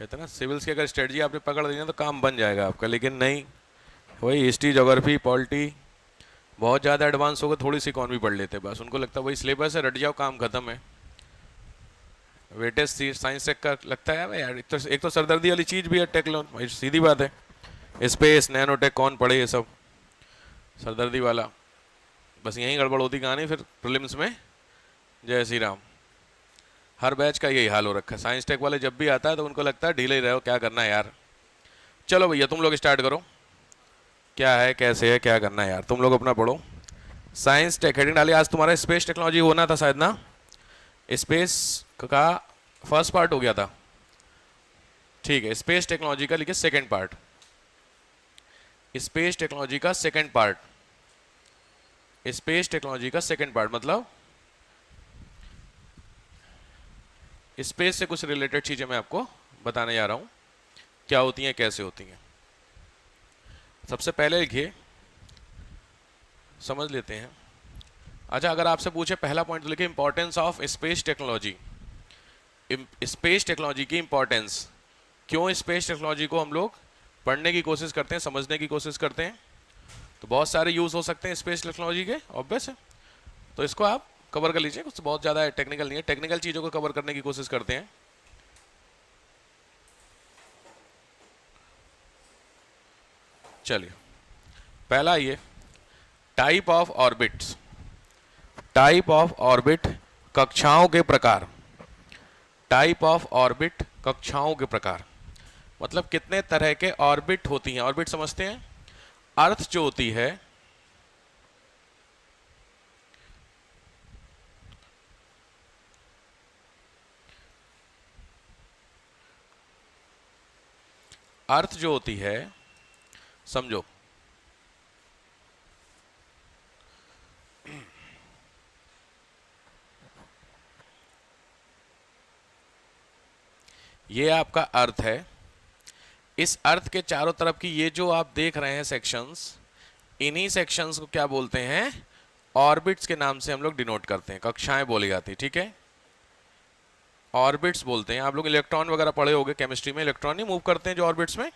कहते हैं ना सिविल्स की अगर स्ट्रेटजी आपने पकड़ ली ना तो काम बन जाएगा आपका, लेकिन नहीं, वही हिस्ट्री ज्योग्राफी पॉलिटी बहुत ज़्यादा एडवांस होगा, थोड़ी सी इकॉनमी पढ़ लेते हैं बस, उनको लगता है वही सिलेबस है, रट जाओ काम खत्म है। वेटेज साइंस टेक का लगता है यार, एक तो सरदर्दी वाली चीज़ भी है टेक्नोलॉजी, सीधी बात है, स्पेस नैनोटेक कौन पढ़े ये सब, सरदर्दी वाला, बस यहीं गड़बड़ होती कहानी फिर प्रीलिम्स में। जय श्री राम। हर बैच का यही हाल हो रखा है, साइंस टेक वाले जब भी आता है तो उनको लगता है ढीले ही रहो, क्या करना है यार। चलो भैया तुम लोग स्टार्ट करो, क्या है कैसे है क्या करना है यार, तुम लोग अपना पढ़ो। साइंस टेक हेडिंग डाली, आज तुम्हारा स्पेस टेक्नोलॉजी होना था शायद ना, स्पेस का फर्स्ट पार्ट हो गया था, ठीक है। स्पेस टेक्नोलॉजी का लिखिए सेकंड पार्ट, स्पेस टेक्नोलॉजी का सेकंड पार्ट, स्पेस टेक्नोलॉजी का सेकंड पार्ट मतलब स्पेस से कुछ रिलेटेड चीजें मैं आपको बताने जा रहा हूं, क्या होती हैं कैसे होती हैं। सबसे पहले लिखिए, समझ लेते हैं। अच्छा अगर आपसे पूछे पहला पॉइंट तो लिखिए importance of space technology. Space technology की इंपॉर्टेंस, क्यों स्पेस टेक्नोलॉजी को हम लोग पढ़ने की कोशिश करते हैं, समझने की कोशिश करते हैं, तो बहुत सारे यूज हो सकते हैं स्पेस टेक्नोलॉजी के, ऑब्वियस है, तो इसको आप कवर कर लीजिए, कुछ बहुत ज़्यादा टेक्निकल नहीं है, टेक्निकल चीज़ों को कवर करने की कोशिश करते हैं। चलिए पहला ये type of orbits, type of orbit कक्षाओं के प्रकार, टाइप ऑफ ऑर्बिट कक्षाओं के प्रकार मतलब कितने तरह के ऑर्बिट होती हैं। ऑर्बिट समझते हैं, अर्थ जो होती है, अर्थ जो होती है समझो, ये आपका अर्थ है, इस अर्थ के चारों तरफ की ये जो आप देख रहे हैं सेक्शंस, इन्हीं सेक्शंस को क्या बोलते हैं, ऑर्बिट्स के नाम से हम लोग डिनोट करते हैं, कक्षाएं बोली जाती, ठीक है, ऑर्बिट्स बोलते हैं। आप लोग इलेक्ट्रॉन वगैरह पढ़े होंगे केमिस्ट्री में, इलेक्ट्रॉन ही मूव करते हैं जो ऑर्बिट्स में,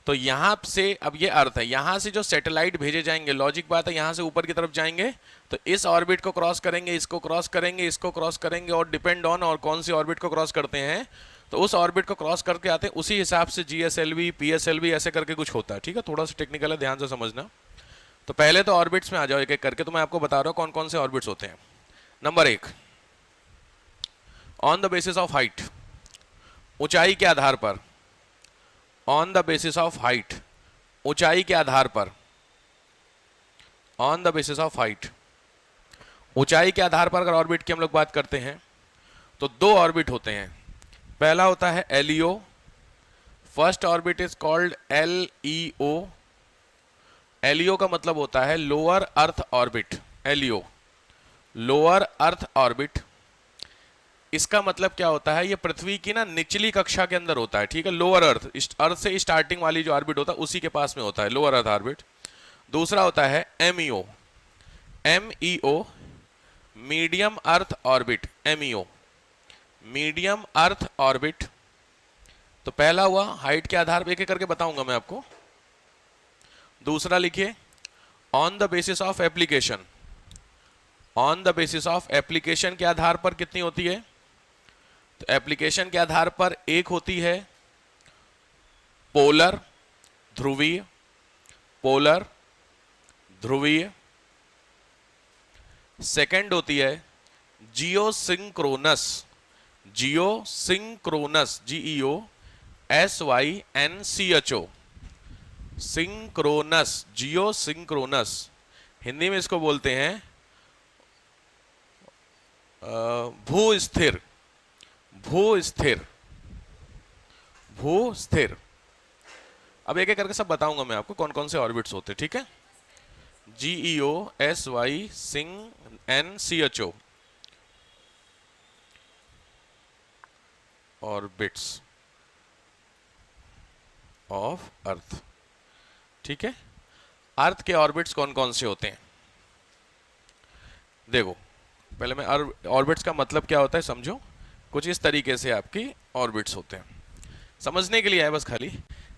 तो यहां से अब ये अर्थ है, यहां से जो सैटेलाइट भेजे जाएंगे, लॉजिक बात है, यहां से ऊपर की तरफ जाएंगे तो इस ऑर्बिट को क्रॉस करेंगे, इसको क्रॉस करेंगे, इसको क्रॉस करेंगे, और डिपेंड ऑन और कौन सी ऑर्बिट को क्रॉस करते हैं तो उस ऑर्बिट को क्रॉस करके आते हैं, उसी हिसाब से GSLV PSLV ऐसे करके कुछ होता है, ठीक है, थोड़ा सा टेक्निकल है, ध्यान से समझना। तो पहले तो ऑर्बिट्स में आ जाओ एक एक करके, तो मैं आपको बता रहा हूँ कौन कौन से ऑर्बिट्स होते हैं। Number 1, on the basis of height, ऊंचाई के आधार पर, on the basis of height, ऊंचाई के आधार पर, on the basis of height, ऊंचाई के आधार पर अगर ऑर्बिट की हम लोग बात करते हैं तो दो ऑर्बिट होते हैं। पहला होता है LEO, first orbit is called LEO। LEO का मतलब होता है lower earth orbit, LEO lower earth orbit. इसका मतलब क्या होता है, ये पृथ्वी की ना निचली कक्षा के अंदर होता है, ठीक है, लोअर अर्थ, अर्थ से स्टार्टिंग वाली जो ऑर्बिट होता है उसी के पास में होता है लोअर अर्थ ऑर्बिट। दूसरा होता है MEO, MEO medium earth orbit, MEO medium earth orbit. तो पहला हुआ हाइट के आधार पर, एक एक करके बताऊंगा मैं आपको। दूसरा लिखिए on the basis of application, on the basis of application के आधार पर कितनी होती है, तो एप्लीकेशन के आधार पर एक होती है पोलर, ध्रुवीय, पोलर ध्रुवीय। सेकंड होती है geosynchronous, geosynchronous, GEOSYNCHO, synchronous, geosynchronous, Hindi में इसको बोलते हैं भू स्थिर, भू स्थिर, भू स्थिर। अब एक एक करके सब बताऊंगा मैं आपको कौन कौन से ऑर्बिट्स होते हैं, ठीक है। GEOSYNCHO ऑर्बिट्स ऑफ अर्थ, ठीक है। अर्थ के ऑर्बिट्स कौन कौन से होते हैं, देखो पहले मैं ऑर्बिट्स का मतलब क्या होता है समझो। कुछ इस तरीके से आपकी ऑर्बिट्स होते हैं। समझने के लिए है बस खाली।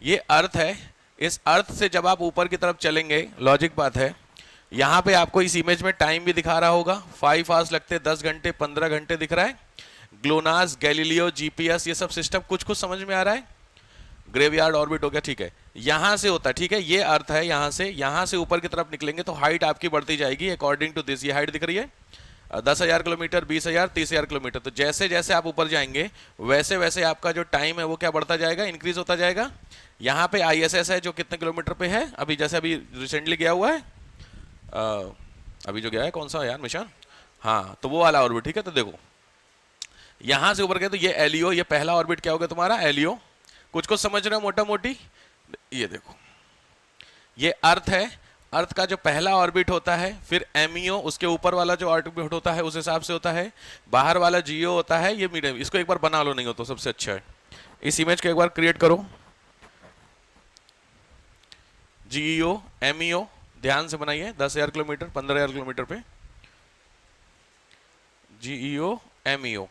ये अर्थ है, इस अर्थ से जब आप ऊपर की तरफ चलेंगे, लॉजिक बात है, यहाँ पे आपको इस इमेज में टाइम भी दिखा रहा होगा, 5 आवर्स लगते, 10 घंटे 15 घंटे दिख रहा है। ग्लोनास, गैलीलियो, जीपीएस, ये सब सिस्टम कुछ कुछ समझ में आ रहा है। ग्रेवयार्ड ऑर्बिट हो गया, ठीक है, यहां से होता है, ठीक है, ये अर्थ है, यहां से ऊपर की तरफ निकलेंगे तो हाइट आपकी बढ़ती जाएगी अकॉर्डिंग टू दिस। ये हाइट दिख रही है 10,000 किलोमीटर, 20,000, 30,000 किलोमीटर। तो जैसे जैसे आप ऊपर जाएंगे वैसे वैसे आपका जो टाइम है वो क्या बढ़ता जाएगा, इंक्रीज होता जाएगा। यहाँ पे आईएसएस है जो कितने किलोमीटर पे है, अभी जैसे अभी रिसेंटली गया हुआ है, अभी जो गया है कौन सा यार मिशन, हाँ, तो वो वाला ऑर्बिट, ठीक है। तो देखो यहां से ऊपर गए तो ये एलियो, ये पहला ऑर्बिट क्या होगा तुम्हारा, एलियो। कुछ कुछ समझ रहे हो मोटा मोटी। ये देखो ये अर्थ है, अर्थ का जो पहला ऑर्बिट होता है, फिर एमईओ, उसके ऊपर वाला जो ऑर्बिट होता है उस हिसाब से होता है, बाहर वाला जीओ होता है, ये मीडियम। इसको एक बार बना लो, नहीं हो तो सबसे अच्छा है इस इमेज को एक बार क्रिएट करो। जीईओ, एमईओ, ध्यान से बनाइए, 10,000 किलोमीटर 15,000 किलोमीटर पे जीईओ, एमईओ।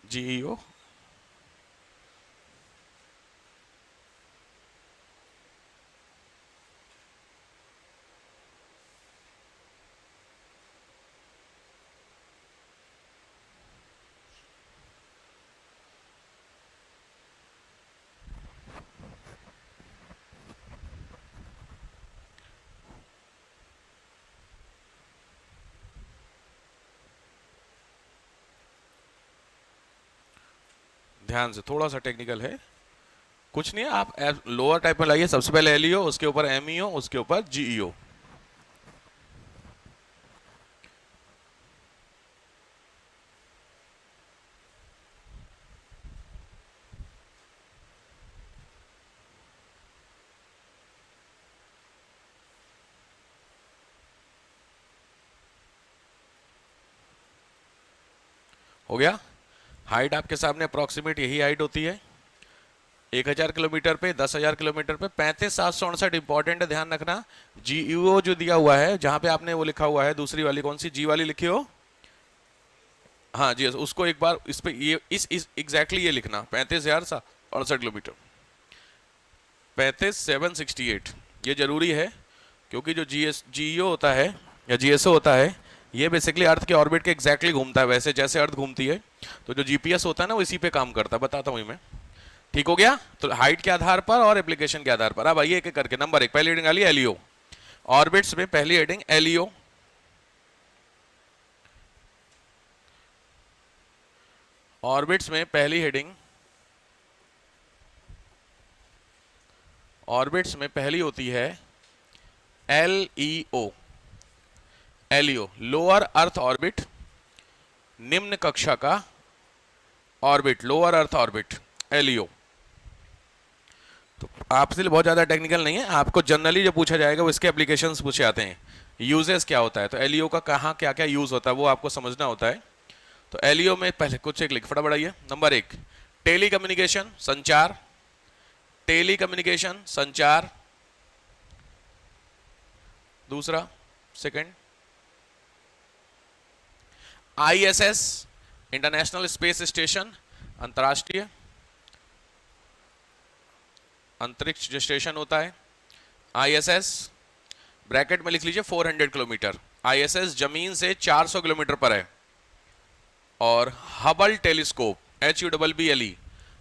जीईओ, ध्यान से, थोड़ा सा टेक्निकल है, कुछ नहीं है, आप लोअर टाइप में लाइए। सबसे पहले एलईओ, उसके ऊपर एमईओ, उसके ऊपर जीईओ। हो गया। हाइट आपके सामने अप्रोक्सीमेट यही हाइट होती है, 1,000 किलोमीटर पे, 10,000 किलोमीटर पे 35,768। इंपॉर्टेंट है, ध्यान रखना। जीईओ जो दिया हुआ है, जहां पे आपने वो लिखा हुआ है, दूसरी वाली कौन सी जी वाली लिखी हो, हाँ जी, उसको एक बार इस पे ये इस एग्जैक्टली ये लिखना, 35,068 किलोमीटर, 35,768। ये जरूरी है क्योंकि जो जीईओ होता है या जीएसओ होता है, ये बेसिकली अर्थ के ऑर्बिट के एग्जैक्टली घूमता है, वैसे जैसे अर्थ घूमती है। तो जो जीपीएस होता है ना वो इसी पे काम करता है, बताता हूँ मैं। ठीक हो गया। तो हाइट के आधार पर और एप्लीकेशन के आधार पर। अब आइए एक एक करके। नंबर 1, पहली हेडिंग आ रही है एलईओ, ऑर्बिट्स में पहली हेडिंग एलईओ। ऑर्बिट्स में पहली हेडिंग, ऑर्बिट्स में पहली होती है LEO. LEO lower earth orbit, निम्न कक्षा का orbit, lower earth orbit, LEO. तो आपसे बहुत ज़्यादा टेक्निकल नहीं है, आपको जनरली जो पूछा जाएगा वो इसके एप्लीकेशंस पूछे आते हैं, यूजेस क्या होता है, तो एलईओ का कहाँ क्या क्या यूज़ होता है वो आपको समझना होता है। तो एलईओ में पहले कुछ एक लिख, फटाफट आइए। नंबर 1, टेली कम्युनिकेशन, संचार, टेली कम्युनिकेशन संचार। दूसरा, second, ISS, international space station, अंतर्राष्ट्रीय अंतरिक्ष जो स्टेशन होता है, आईएसएस, ब्रैकेट में लिख लीजिए 400 किलोमीटर। आईएसएस जमीन से 400 किलोमीटर पर है। और Hubble telescope, HUBBLE,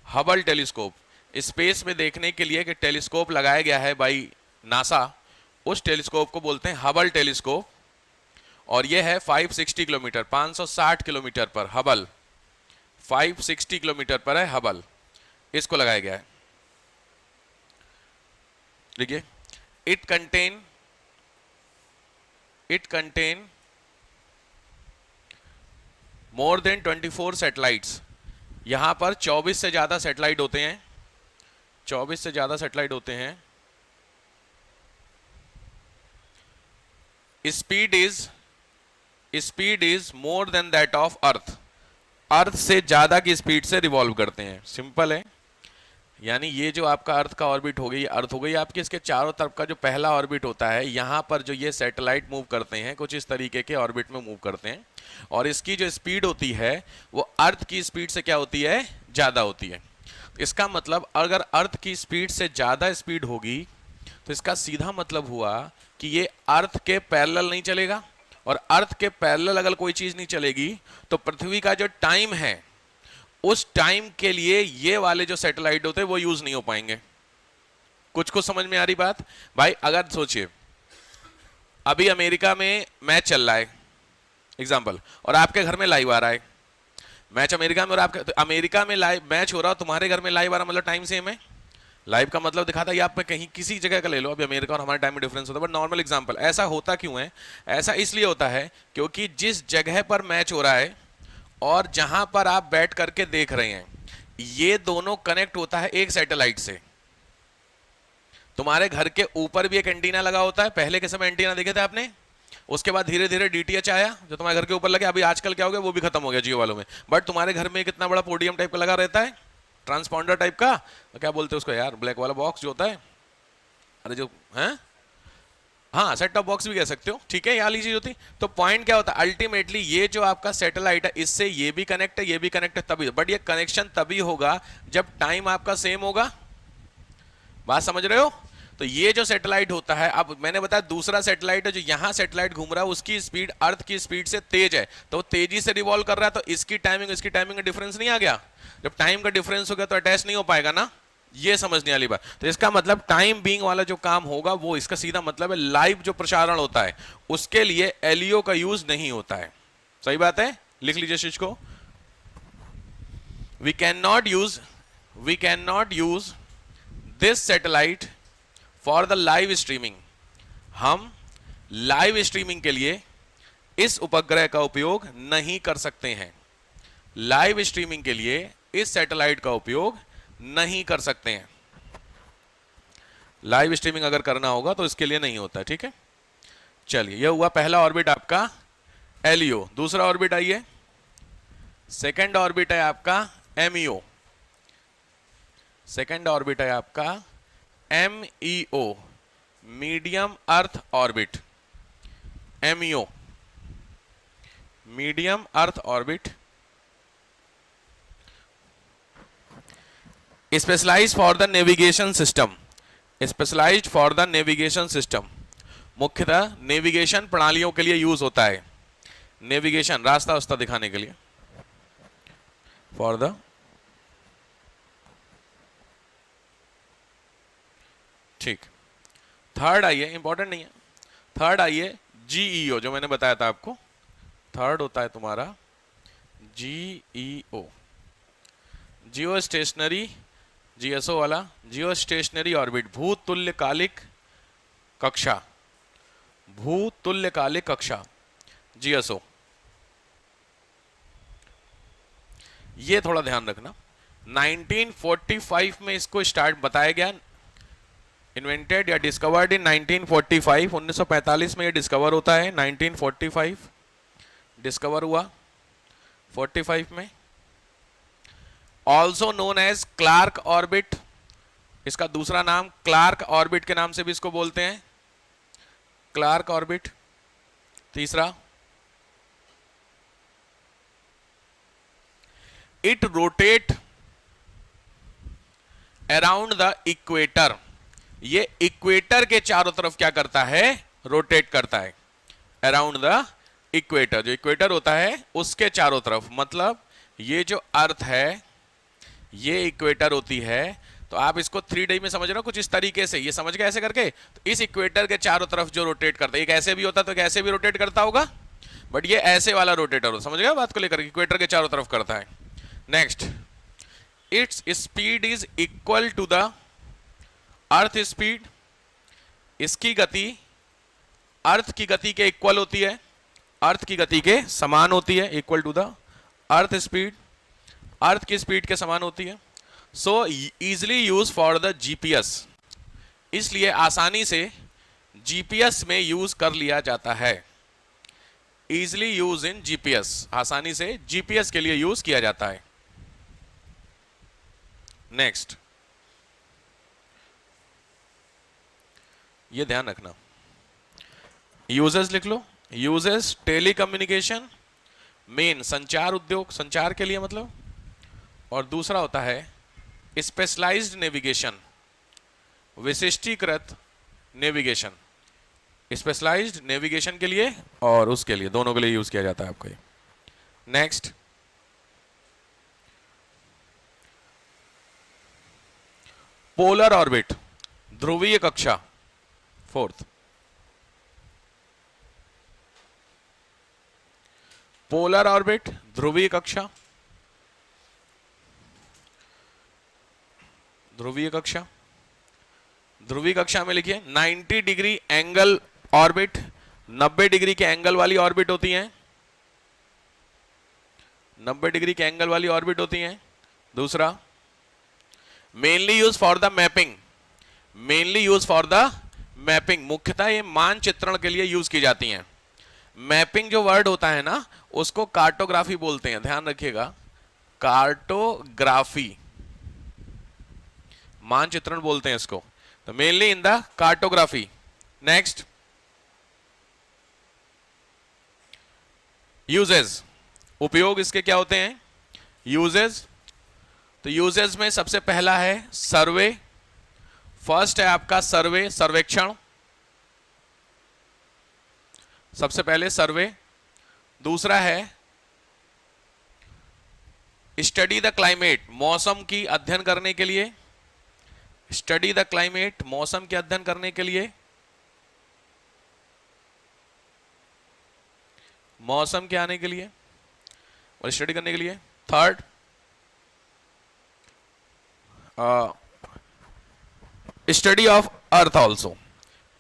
Hubble telescope, space में देखने के लिए कि टेलीस्कोप लगाया गया है बाई नासा, उस टेलीस्कोप को बोलते हैं हबल टेलीस्कोप। और यह है 560 किलोमीटर, 560 किलोमीटर पर हबल, 560 किलोमीटर पर है हबल, इसको लगाया गया है। देखिए, it contain more than 24 satellites. यहां पर 24 से ज्यादा सैटेलाइट होते हैं, 24 से ज्यादा सैटेलाइट होते हैं। Speed is more than that of earth, earth से ज्यादा की स्पीड से रिवॉल्व करते हैं। सिंपल है, यानी ये जो आपका अर्थ का ऑर्बिट हो गई, अर्थ हो गई आपकी, इसके चारों तरफ का जो पहला ऑर्बिट होता है, यहां पर जो ये सैटेलाइट मूव करते हैं कुछ इस तरीके के ऑर्बिट में मूव करते हैं, और इसकी जो स्पीड होती है वो अर्थ की स्पीड से क्या होती है, ज्यादा होती है। इसका मतलब अगर अर्थ की स्पीड से ज्यादा स्पीड होगी तो इसका सीधा मतलब हुआ कि ये अर्थ के पैरेलल नहीं चलेगा, और अर्थ के पैरेलल अगर कोई चीज नहीं चलेगी तो पृथ्वी का जो टाइम है उस टाइम के लिए ये वाले जो सैटेलाइट होते हैं वो यूज नहीं हो पाएंगे। कुछ कुछ समझ में आ रही बात भाई? अगर सोचिए अभी अमेरिका में मैच चल रहा है एग्जांपल, और आपके घर में लाइव आ रहा है मैच अमेरिका में, और आपके तो अमेरिका में लाइव मैच हो रहा, तुम्हारे घर में लाइव आ रहा, मतलब टाइम सेम है। लाइव का मतलब दिखाता है आप में कहीं किसी जगह का ले लो, अभी अमेरिका और हमारे टाइम में डिफरेंस होता है, बट नॉर्मल एग्जांपल। ऐसा होता क्यों है? ऐसा इसलिए होता है क्योंकि जिस जगह पर मैच हो रहा है और जहां पर आप बैठ करके देख रहे हैं, ये दोनों कनेक्ट होता है एक सैटेलाइट से। तुम्हारे घर के ऊपर भी एक एंटीना लगा होता है, पहले के समय एंटीना देखे थे आपने, उसके बाद धीरे धीरे डीटीएच आया जो तुम्हारे घर के ऊपर लगे, अभी आजकल क्या हो गया वो भी खत्म हो गया जियो वालों में, बट तुम्हारे घर में कितना बड़ा पोडियम टाइप का लगा रहता है, ट्रांसपॉन्डर टाइप का, तो क्या बोलते हैं उसको यार, ब्लैक वाला बॉक्स जो होता है, अरे जो है, हाँ सेट टॉप बॉक्स भी कह सकते हो, ठीक है, यहाँ वाली चीज होती। तो पॉइंट क्या होता है, अल्टीमेटली ये जो आपका सैटेलाइट है इससे ये भी कनेक्ट है, ये भी कनेक्ट है, तभी, बट ये कनेक्शन तभी होगा जब टाइम आपका सेम होगा। बात समझ रहे हो? तो ये जो सैटेलाइट होता है, अब मैंने बताया दूसरा सैटेलाइट है जो यहां सैटेलाइट घूम रहा है, उसकी स्पीड अर्थ की स्पीड से तेज है, तो वो तेजी से रिवॉल्व कर रहा है, तो इसकी टाइमिंग का डिफरेंस नहीं आ गया। जब टाइम का डिफरेंस हो गया तो अटैच नहीं हो पाएगा ना, ये समझने वाली बात। तो इसका मतलब टाइम बीइंग वाला जो काम होगा वो, इसका सीधा मतलब है लाइव जो प्रसारण होता है उसके लिए एलईओ का यूज नहीं होता है। सही बात है, लिख लीजिए चीज को। We can not use this satellite for the live streaming. हम लाइव स्ट्रीमिंग के लिए इस उपग्रह का उपयोग नहीं कर सकते हैं। लाइव स्ट्रीमिंग के लिए इस सैटेलाइट का उपयोग नहीं कर सकते हैं। लाइव स्ट्रीमिंग अगर करना होगा तो इसके लिए नहीं होता, ठीक है। चलिए, यह हुआ पहला ऑर्बिट आपका एलईओ। दूसरा ऑर्बिट आइए, सेकंड ऑर्बिट है आपका एमईओ। सेकंड ऑर्बिट है आपका MEO, medium earth orbit. MEO, medium earth orbit, specialized for the navigation system. Specialized for the navigation system, मुख्यतः नेविगेशन प्रणालियों के लिए यूज होता है। नेविगेशन, रास्ता उस्ता दिखाने के लिए, फॉर द, ठीक। थर्ड आइए, इंपॉर्टेंट नहीं है, थर्ड आइए जीईओ, जो मैंने बताया था आपको। थर्ड होता है तुम्हारा जीईओ, जियो स्टेशनरी, जीएसओ वाला, जियो स्टेशनरी ऑर्बिट, भूतुल्यकालिक कक्षा। भूतुल्यकालिक कक्षा, जीएसओ। ये थोड़ा ध्यान रखना, 1945 में इसको स्टार्ट बताया गया, इन्वेंटेड या डिस्कवर्ड इन 1945। 1945 में ये डिस्कवर होता है, 1945 डिस्कवर हुआ, 45 में। Also known as Clarke orbit, इसका दूसरा नाम क्लार्क ऑर्बिट के नाम से भी इसको बोलते हैं, क्लार्क ऑर्बिट। तीसरा, it rotate around the equator. ये इक्वेटर के चारों तरफ क्या करता है, रोटेट करता है, अराउंड द इक्वेटर। जो इक्वेटर होता है उसके चारों तरफ, मतलब ये जो अर्थ है ये इक्वेटर होती है, तो आप इसको 3D में समझ रहे हो कुछ इस तरीके से, ये समझ गए ऐसे करके। तो इस इक्वेटर के चारों तरफ जो रोटेट करता है, एक ऐसे भी होता तो ऐसे भी रोटेट करता होगा, बट ये ऐसे वाला रोटेटर होता, समझ गए बात को लेकर, इक्वेटर के चारों तरफ करता है। Next, its speed is equal to the earth speed. इसकी गति अर्थ की गति के इक्वल होती है, अर्थ की गति के समान होती है, equal to the earth speed, earth की स्पीड के समान होती है। So easily use for the GPS, इसलिए आसानी से जीपीएस में यूज कर लिया जाता है। इजिली यूज इन जीपीएस, आसानी से जीपीएस के लिए यूज किया जाता है। नेक्स्ट, ये ध्यान रखना, यूजेस लिख लो। यूजेस टेलीकम्युनिकेशन, मेन संचार उद्योग, संचार के लिए मतलब, और दूसरा होता है स्पेशलाइज्ड नेविगेशन, विशिष्टीकृत नेविगेशन, स्पेशलाइज्ड नेविगेशन के लिए और उसके लिए, दोनों के लिए यूज किया जाता है आपको ये। नेक्स्ट, पोलर ऑर्बिट, ध्रुवीय कक्षा, फोर्थ। पोलर ऑर्बिट, ध्रुवीय कक्षा, ध्रुवीय कक्षा, ध्रुवीय कक्षा में लिखिए 90 डिग्री एंगल ऑर्बिट, 90 डिग्री के एंगल वाली ऑर्बिट होती हैं, 90 डिग्री के एंगल वाली ऑर्बिट होती हैं। दूसरा, mainly use for the mapping, mainly use for the mapping, मुख्यतः ये मानचित्रण के लिए यूज की जाती हैं। मैपिंग जो वर्ड होता है ना, उसको कार्टोग्राफी बोलते हैं, ध्यान रखिएगा, कार्टोग्राफी, मानचित्रण बोलते हैं इसको, तो mainly in the cartography. Next, uses, उपयोग इसके क्या होते हैं, यूजेस, तो यूजेस में सबसे पहला है सर्वे, फर्स्ट है आपका सर्वे, सर्वेक्षण, सबसे पहले सर्वे। दूसरा है स्टडी द क्लाइमेट, मौसम की अध्ययन करने के लिए, स्टडी द क्लाइमेट, मौसम के अध्ययन करने के लिए, मौसम के आने के लिए और स्टडी करने के लिए। Third, study of earth also,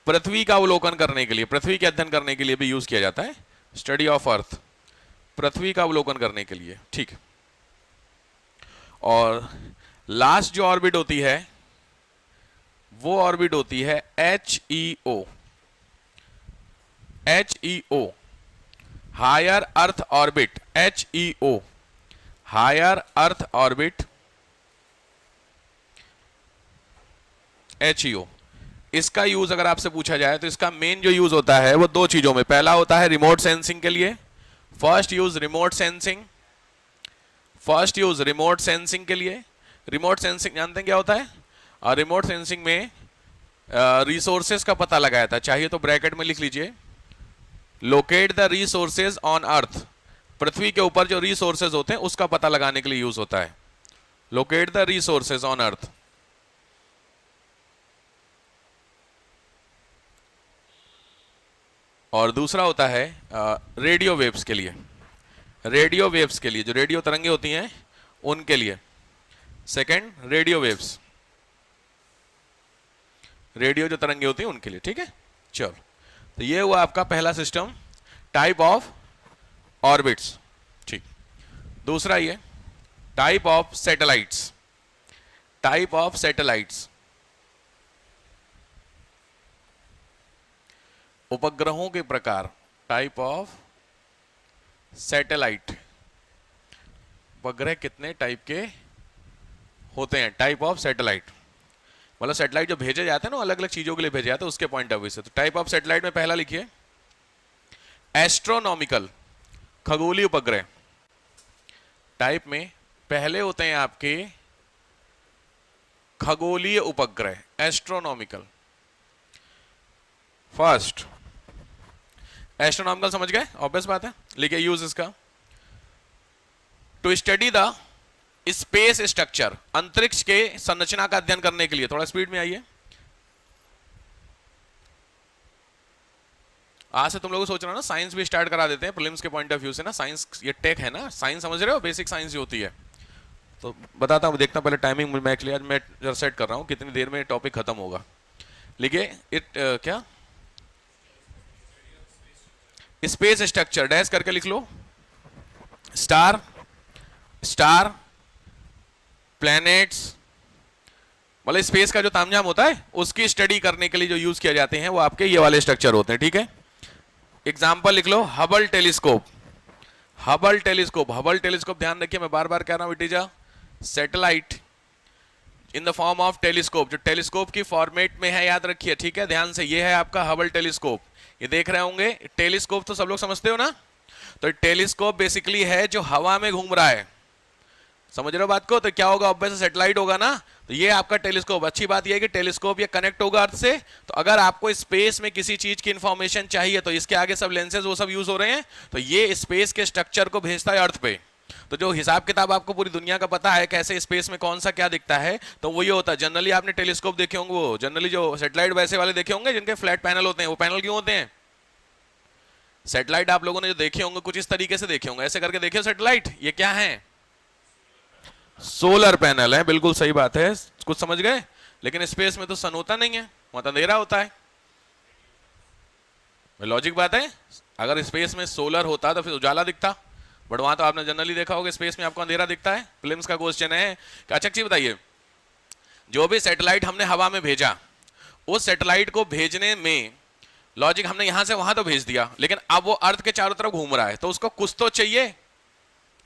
पृथ्वी का अवलोकन करने के लिए, पृथ्वी के अध्ययन करने के लिए भी यूज किया जाता है, स्टडी ऑफ अर्थ, पृथ्वी का अवलोकन करने के लिए, ठीक। और लास्ट जो ऑर्बिट होती है वो ऑर्बिट होती है HEO, HEO, higher earth orbit, HEO, higher earth orbit, HEO। इसका यूज अगर आपसे पूछा जाए तो इसका मेन जो यूज होता है वो दो चीजों में, पहला होता है रिमोट सेंसिंग के लिए, first use remote sensing, first use remote sensing के लिए। रिमोट सेंसिंग जानते हैं क्या होता है? और रिमोट सेंसिंग में रिसोर्सेज का पता लगाया था, चाहिए तो ब्रैकेट में लिख लीजिए, locate the resources on earth, पृथ्वी के ऊपर जो रिसोर्सेज होते हैं उसका पता लगाने के लिए यूज होता है, लोकेट द रिसोर्सेज ऑन अर्थ। और दूसरा होता है रेडियो वेव्स के लिए, रेडियो वेव्स के लिए, जो रेडियो तरंगे होती हैं उनके लिए। सेकंड रेडियो वेव्स, रेडियो जो तरंगे होती हैं उनके लिए, ठीक है। चलो, तो ये हुआ आपका पहला सिस्टम, टाइप ऑफ ऑर्बिट्स, ठीक। दूसरा ये type of satellites, type of satellites, उपग्रहों के प्रकार, टाइप ऑफ सैटेलाइट, उपग्रह कितने टाइप के होते हैं, टाइप ऑफ सैटेलाइट, मतलब सैटेलाइट जो भेजे जाते हैं ना अलग अलग चीजों के लिए भेजे जाते हैं उसके पॉइंट ऑफ व्यू से। तो टाइप ऑफ सैटेलाइट में पहला लिखिए एस्ट्रोनॉमिकल, खगोलीय उपग्रह। टाइप में पहले होते हैं आपके खगोलीय उपग्रह, एस्ट्रोनॉमिकल, फर्स्ट। एस्ट्रोनॉमिकल समझ गए, ऑब्वियस बात है, लिखिए यूज इसका, to study the space structure, अंतरिक्ष के संरचना का अध्ययन करने के लिए। थोड़ा स्पीड में आइए, आज से तुम लोग सोच रहे हो ना साइंस भी स्टार्ट करा देते हैं प्रीलिम्स के पॉइंट ऑफ व्यू से ना, साइंस ये टेक है ना, साइंस समझ रहे हो, बेसिक साइंस जो होती है। तो बताता हूं, देखता पहले टाइमिंग मैं क्लियर, मैं जरा सेट कर रहा हूं कितनी देर में टॉपिक खत्म होगा। लिखिए क्या, स्पेस स्ट्रक्चर, डैश करके लिख लो, स्टार, स्टार, प्लैनेट्स, मतलब स्पेस का जो तामझाम होता है उसकी स्टडी करने के लिए जो यूज किया जाते हैं वो आपके ये वाले स्ट्रक्चर होते हैं, ठीक है। एग्जाम्पल लिख लो, Hubble telescope. Hubble telescope, Hubble telescope ध्यान रखिए, मैं बार बार कह रहा हूं, it is a satellite in the form of telescope, जो टेलीस्कोप की फॉर्मेट में है, याद रखिए, ठीक है, ध्यान से। ये है आपका हबल टेलीस्कोप, ये देख रहे होंगे। टेलीस्कोप तो सब लोग समझते हो ना, तो टेलीस्कोप बेसिकली है जो हवा में घूम रहा है, समझ रहे हो बात को। तो क्या होगा, ऑब्वियसली सैटेलाइट होगा ना, तो ये आपका टेलीस्कोप। अच्छी बात ये है कि टेलीस्कोप ये कनेक्ट होगा अर्थ से, तो अगर आपको स्पेस में किसी चीज की इंफॉर्मेशन चाहिए तो इसके आगे सब लेंसेज वो सब यूज हो रहे हैं, तो ये स्पेस के स्ट्रक्चर को भेजता है अर्थ पे। तो जो हिसाब किताब आपको पूरी दुनिया का पता है कैसे स्पेस में कौन सा क्या दिखता है, तो वो ये होता है। जनरली आपने टेलीस्कोप देखे होंगे, वो जनरली जो सैटेलाइट वैसे वाले देखे होंगे जिनके फ्लैट पैनल होते हैं, वो पैनल क्यों होते हैं? सैटेलाइट आप लोगों ने जो देखे होंगे कुछ इस तरीके से देखे होंगे, ऐसे करके देखे सैटेलाइट, ये क्या है? सोलर पैनल है, बिल्कुल सही बात है, कुछ समझ गए। लेकिन स्पेस में तो सन होता नहीं है, वहां तो अंधेरा होता है। लॉजिक बात है, अगर स्पेस में सोलर होता तो फिर उजाला दिखता, बट वहां तो आपने जनरली देखा होगा स्पेस में आपको अंधेरा दिखता है। फिल्म्स का क्वेश्चन है कि अच्छा चीज बताइए, जो भी सैटेलाइट हमने हवा में भेजा, उस सैटेलाइट को भेजने में लॉजिक, हमने यहां से वहां तो भेज दिया, लेकिन अब वो अर्थ के चारों तरफ घूम रहा है, तो उसको कुछ तो चाहिए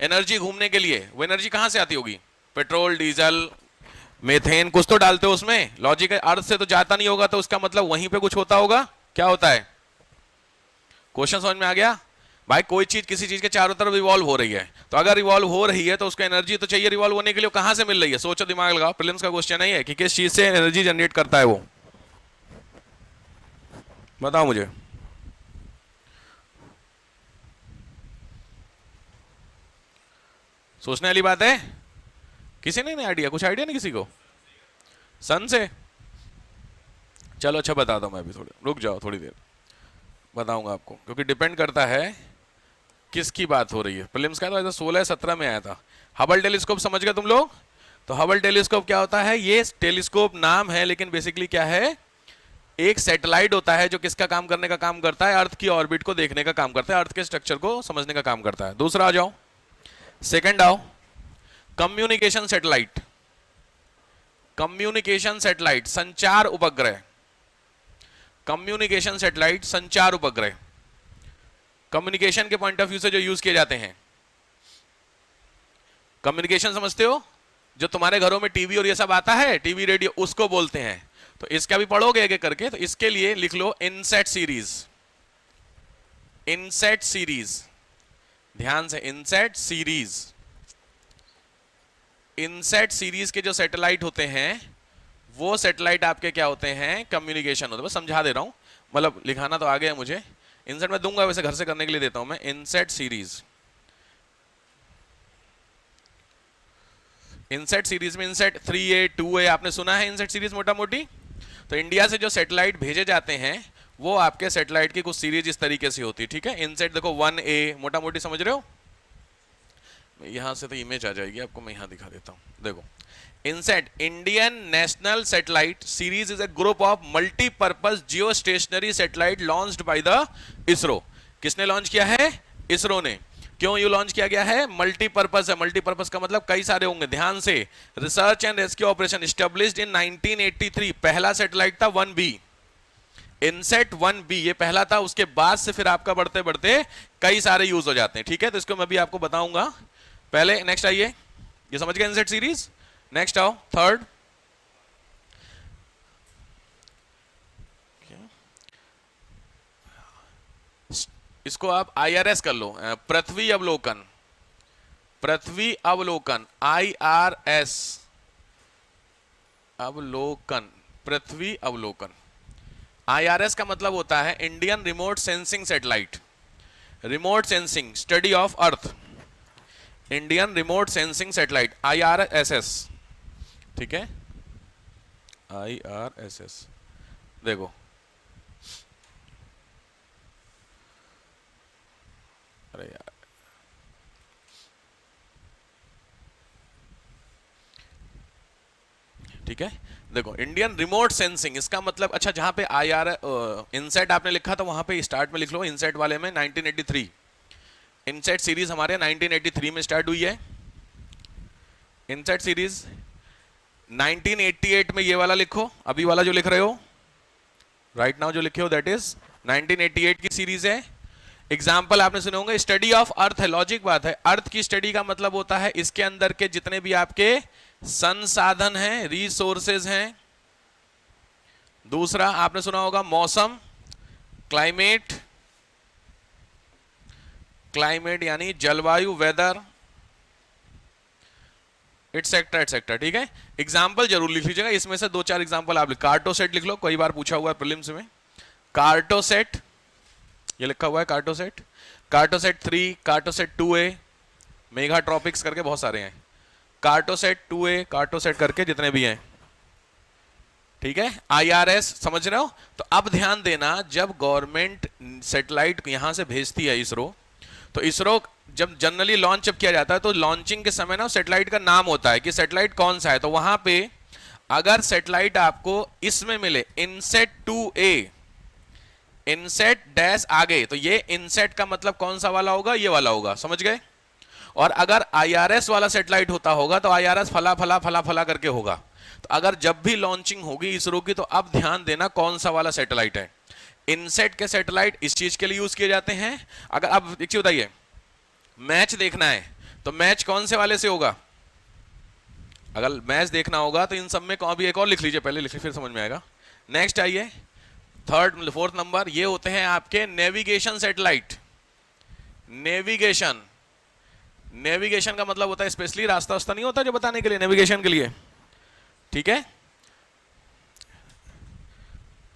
एनर्जी घूमने के लिए। वो एनर्जी कहां से आती होगी? पेट्रोल, डीजल, मेथेन, कुछ तो डालते हो उसमें। लॉजिक है, अर्थ से तो जाता नहीं होगा, तो उसका मतलब वहीं पे कुछ होता होगा। क्या होता है? क्वेश्चन समझ में आ गया भाई? कोई चीज किसी चीज के चारों तरफ रिवॉल्व हो रही है, तो अगर रिवॉल्व हो रही है तो उसको एनर्जी तो चाहिए रिवॉल्व होने के लिए। कहां से मिल रही है? सोचो, दिमाग लगाओ। प्रीलिम्स का क्वेश्चन है कि किस चीज से एनर्जी जनरेट करता है वो, बताओ मुझे। सोचने वाली बात है। किसी ने नहीं आइडिया? कुछ आइडिया नहीं किसी को? सन से? चलो अच्छा बताता हूं मैं भी, थोड़ी रुक जाओ, थोड़ी देर बताऊंगा आपको, क्योंकि डिपेंड करता है किसकी बात हो रही है। प्रीलिम्स का तो ऐसा 16-17 में आया था। हबल टेलीस्कोप समझ गए तुम लोग? तो हबल टेलीस्कोप क्या होता है? ये टेलीस्कोप नाम है, लेकिन बेसिकली क्या है, एक सैटेलाइट होता है जो किसका काम करने का काम करता है? अर्थ की ऑर्बिट को देखने का काम करता है, अर्थ के स्ट्रक्चर को समझने का काम करता है। दूसरा आ जाओ, सेकंड आओ, कम्युनिकेशन सैटेलाइट। कम्युनिकेशन सैटेलाइट, संचार उपग्रह। कम्युनिकेशन सैटेलाइट, संचार उपग्रह, कम्युनिकेशन के पॉइंट ऑफ व्यू से जो यूज किए जाते हैं। कम्युनिकेशन समझते हो? जो तुम्हारे घरों में टीवी और ये सब आता है, टीवी रेडियो, उसको बोलते हैं। तो इसका भी पढ़ोगे एक एक करके, तो इसके लिए लिख लो इनसेट सीरीज। इनसेट सीरीज, ध्यान से, इनसेट सीरीज। इनसेट सीरीज के जो सैटेलाइट होते हैं वो सैटेलाइट आपके क्या होते हैं? कम्युनिकेशन होते हैं। बस समझा दे रहा हूं, मतलब लिखाना तो आ गया मुझे। इनसेट मैं दूंगा, वैसे घर से करने के लिए देता हूं मैं। इनसेट सीरीज, इनसेट सीरीज में इनसेट 3A 2A आपने सुना है, इनसेट सीरीज मोटा मोटी। तो इंडिया से जो सैटेलाइट भेजे जाते हैं वो आपके सैटेलाइट की कुछ सीरीज इस तरीके से होती है, ठीक है। इनसेट देखो 1A मोटा मोटी समझ रहे हो? यहां से तो इमेज आ जाएगी आपको, मैं यहां दिखा देता हूं, देखो। INSAT, Indian national satellite series, is a group of multipurpose geostationary satellite launched by the ISRO. किसने लॉन्च किया है? इसरो ने। क्यों ये लॉन्च किया गया है? मल्टीपर्पज है। मल्टीपर्पज का मतलब कई सारे होंगे, ध्यान से। Research and rescue operation, established in 1983। पहला सैटेलाइट था 1B, इनसेट 1B, ये पहला था। उसके बाद से फिर आपका बढ़ते बढ़ते कई सारे यूज हो जाते हैं, ठीक है। तो इसको मैं भी आपको बताऊंगा। पहले नेक्स्ट आइए, ये समझ गए इनसेट सीरीज। नेक्स्ट आओ, थर्ड, इसको आप IRS कर लो, पृथ्वी अवलोकन। पृथ्वी अवलोकन, IRS, अवलोकन, पृथ्वी अवलोकन। IRS का मतलब होता है Indian remote sensing satellite. Remote sensing, study of earth, Indian remote sensing satellite, IRSS, ठीक है। IRSS, देखो अरे यार, ठीक है। देखो इंडियन रिमोट सेंसिंग, इसका मतलब, अच्छा जहां पे IR इनसेट आपने लिखा था वहां पे स्टार्ट में लिख लो इनसेट वाले में 1983। इनसेट सीरीज हमारे 1983 में स्टार्ट हुई है। इनसेट सीरीज 1988 में ये वाला लिखो, अभी वाला जो लिख रहे हो राइट नाउ जो लिखे हो दैट इज 1988 की सीरीज है। एग्जाम्पल आपने सुने होंगे, स्टडी ऑफ अर्थ है, लॉजिक बात है। अर्थ की स्टडी का मतलब होता है इसके अंदर के जितने भी आपके संसाधन हैं, रिसोर्सेज हैं। दूसरा आपने सुना होगा मौसम, क्लाइमेट, क्लाइमेट यानी जलवायु, वेदर, एटसेट्रा एटसेट्रा। ठीक है, एग्जाम्पल जरूर लिख लीजिएगा, इसमें से 2-4 एग्जाम्पल आप कार्टोसेट लिख लो, कई बार पूछा हुआ है प्रीलिम्स में। कार्टोसेट ये लिखा हुआ है, Cartosat, Cartosat 3, Cartosat 2A, mega tropics करके बहुत सारे हैं, कार्टोसेट 2A, कार्टोसेट करके जितने भी हैं। ठीक है, IRS समझ रहे हो। तो अब ध्यान देना, जब गवर्नमेंट सैटेलाइट यहां से भेजती है इसरो, तो इसरो जब जनरली लॉन्च जब किया जाता है तो लॉन्चिंग के समय ना सैटेलाइट का नाम होता है कि सैटेलाइट कौन सा है। तो वहां पे अगर सैटेलाइट आपको इसमें मिले इनसेट 2A, इनसेट डैश आगे, तो ये इनसेट का मतलब कौन सा वाला होगा, ये वाला होगा, समझ गए। और अगर IRS वाला सैटेलाइट होता होगा तो IRS फला फला फला फला करके होगा। तो अगर जब भी लॉन्चिंग होगी इसरो की, तो अब ध्यान देना कौन सा वाला सैटेलाइट है। इनसेट के सैटेलाइट इस चीज के लिए यूज किए जाते हैं। अगर अब एक चीज बताइए, मैच देखना है तो मैच कौन से वाले से होगा। अगर मैच देखना होगा तो इन सब में कौन भी, एक और लिख लीजिए, पहले लिख लीजिए फिर समझ में आएगा। नेक्स्ट आइए, फोर्थ नंबर, ये होते हैं आपके नेविगेशन सैटेलाइट। नेविगेशन, नेविगेशन का मतलब होता है स्पेशली रास्ता वास्ता नहीं होता जो बताने के लिए, नेविगेशन के लिए। ठीक है,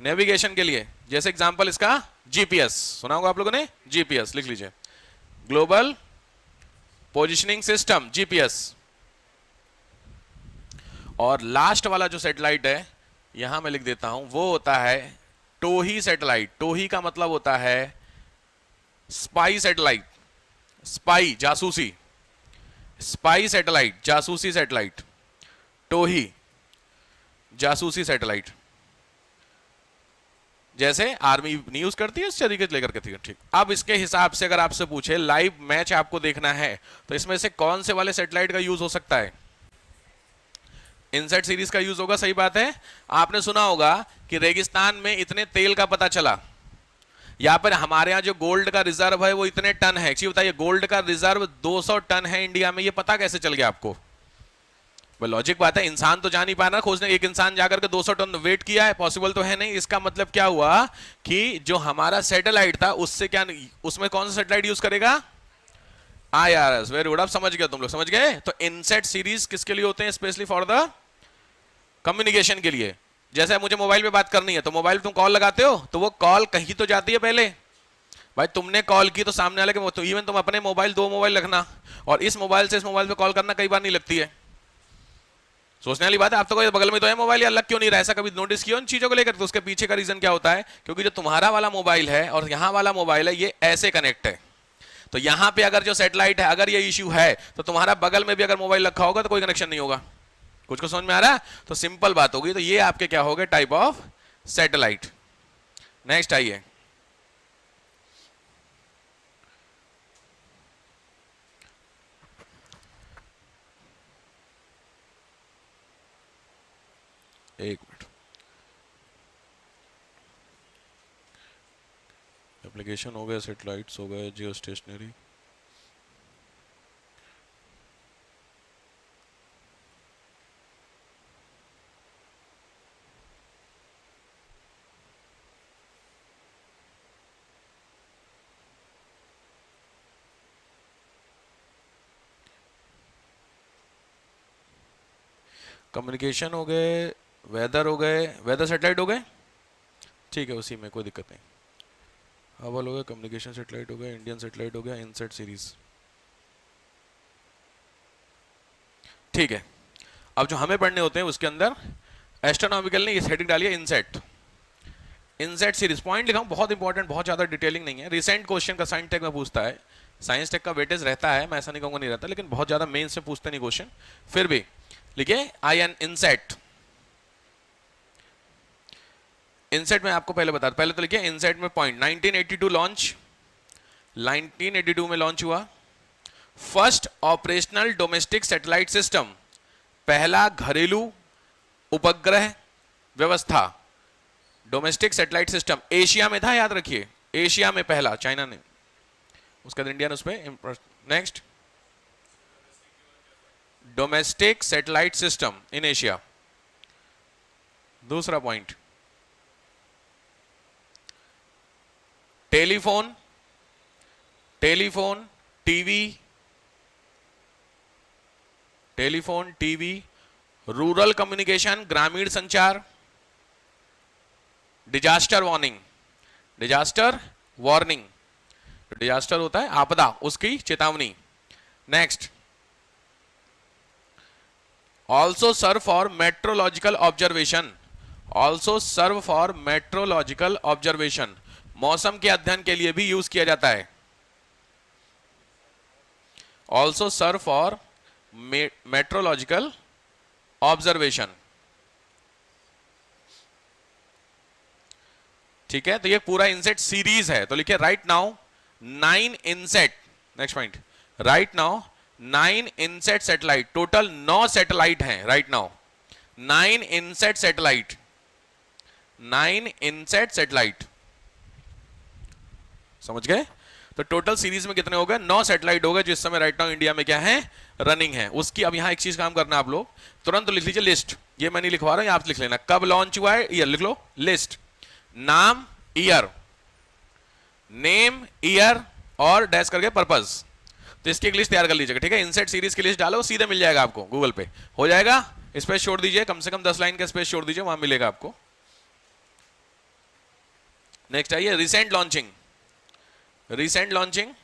नेविगेशन के लिए, जैसे एग्जांपल इसका जीपीएस सुना होगा आप लोगों ने, जीपीएस लिख लीजिए, ग्लोबल पोजिशनिंग सिस्टम, जीपीएस। और लास्ट वाला जो सैटेलाइट है यहां मैं लिख देता हूं, वो होता है टोही सैटेलाइट। टोही का मतलब होता है स्पाई सैटेलाइट, स्पाई जासूसी, स्पाई सैटेलाइट, जासूसी सैटेलाइट, टोही जासूसी सैटेलाइट, जैसे आर्मी न्यूज करती है इस तरीके से लेकर के। ठीक, अब इसके हिसाब से अगर आपसे पूछे लाइव मैच आपको देखना है तो इसमें से कौन से वाले सैटेलाइट का यूज हो सकता है। इनसेट सीरीज का यूज होगा, सही बात है। आपने सुना होगा कि रेगिस्तान में इतने तेल का पता चला, यहां पर हमारे यहां जो गोल्ड का रिजर्व है वो इतने टन है। बताइए, गोल्ड का रिजर्व 200 टन है इंडिया में, ये पता कैसे चल गया आपको। लॉजिक बात है, इंसान तो जा नहीं पा रहा खोजने, एक इंसान जाकर के 200 टन वेट किया है, पॉसिबल तो है नहीं। इसका मतलब क्या हुआ कि जो हमारा सैटेलाइट था उससे क्या, उसमें कौन सा सैटेलाइट यूज करेगा, IRS। वेरी गुड, अब समझ गए तुम लोग, समझ गए। तो इनसेट सीरीज किसके लिए होते हैं, स्पेशली फॉर द कम्युनिकेशन के लिए। जैसे मुझे मोबाइल पे बात करनी है तो मोबाइल तुम कॉल लगाते हो तो वो कॉल कहीं तो जाती है पहले, भाई तुमने कॉल की तो सामने वाले के, तो इवन तुम अपने मोबाइल, 2 मोबाइल रखना और इस मोबाइल से इस मोबाइल पे कॉल करना कई बार नहीं लगती है। सोचने वाली बात है, आप तो कोई बगल में तो है मोबाइल, या लग क्यों नहीं रहा, ऐसा कभी नोटिस किया उन चीजों को लेकर। तो उसके पीछे का रीजन क्या होता है, क्योंकि जो तुम्हारा वाला मोबाइल है और यहां वाला मोबाइल है ये ऐसे कनेक्ट है। तो यहां पे अगर जो सैटेलाइट है, अगर ये इश्यू है तो तुम्हारा बगल में भी अगर मोबाइल रखा होगा तो कोई कनेक्शन नहीं होगा। कुछ को समझ में आ रहा है, तो सिंपल बात होगी। तो ये आपके क्या हो गए, टाइप ऑफ सैटेलाइट। नेक्स्ट आइए, एक मिनट, एप्लीकेशन हो गए, सैटेलाइट्स हो गए, जियो स्टेशनरी। कम्युनिकेशन हो गए, वेदर हो गए, वेदर सैटेलाइट हो गए, ठीक है, उसी में कोई दिक्कत नहीं। हवल हो गया, कम्युनिकेशन सैटेलाइट हो गया, इंडियन सैटेलाइट हो गया, इनसेट सीरीज। ठीक है, अब जो हमें पढ़ने होते हैं उसके अंदर एस्ट्रोनॉमिकल ने इस हेडिंग डाली है इनसेट, इनसेट सीरीज। पॉइंट लिखा हूं, बहुत इंपॉर्टेंट, बहुत ज्यादा डिटेलिंग नहीं है। रिसेंट क्वेश्चन का साइंस टेक में पूछता है, साइंस टेक का वेटेज रहता है, मैं ऐसा नहीं कहूंगा नहीं रहता, लेकिन बहुत ज्यादा मेन से पूछते नहीं क्वेश्चन। फिर भी लिखिए आई एन इनसेट। इनसेट में आपको पहले बता, पहले तो लिखिए इनसेट में पॉइंट 1982 लॉन्च, 1982 में लॉन्च हुआ। First operational domestic satellite system, पहला घरेलू उपग्रह व्यवस्था, डोमेस्टिक सैटेलाइट सिस्टम, एशिया में था, याद रखिए, एशिया में पहला, चाइना ने, उसका इंडिया ने उसमें। Next, domestic satellite system in Asia. दूसरा point, telephone, telephone TV, telephone TV, rural communication, ग्रामीण संचार, disaster warning, disaster warning, disaster होता है आपदा, उसकी चेतावनी। Next, also serve for meteorological observation, also serve for meteorological observation, मौसम के अध्ययन के लिए भी यूज किया जाता है। Also serve for meteorological observation. ठीक है, तो ये पूरा इनसेट सीरीज है, तो लिखिए right now 9 INSAT. Next point, right now 9 INSAT satellite, total 9 satellite हैं right now, 9 INSAT satellite, 9 INSAT satellite, समझ गए? तो टोटल सीरीज में कितने हो गए? 9 सैटेलाइट हो गए जिस समय राइट नाउ इंडिया में क्या है, रनिंग है। उसकी अब यहां एक चीज काम करना, आप लोग तुरंत लिख लीजिए लिस्ट, ये मैं नहीं लिखवा रहा हूं, आप लिख लेना, कब लॉन्च हुआ है, ईयर लिख लो, लिस्ट, नाम, ईयर, नेम, ईयर और डैश करके पर्पस। तो इसकी एक लिस्ट तैयार कर लीजिएगा, ठीक है? इनसेट सीरीज की लिस्ट डालो, सीधे मिल जाएगा आपको गूगल पे, हो जाएगा। स्पेस छोड़ दीजिए, कम से कम 10 लाइन का स्पेस छोड़ दीजिए, वहां मिलेगा आपको। नेक्स्ट आइए, रिसेंट लॉन्चिंग, रिसेंट लॉन्चिंग,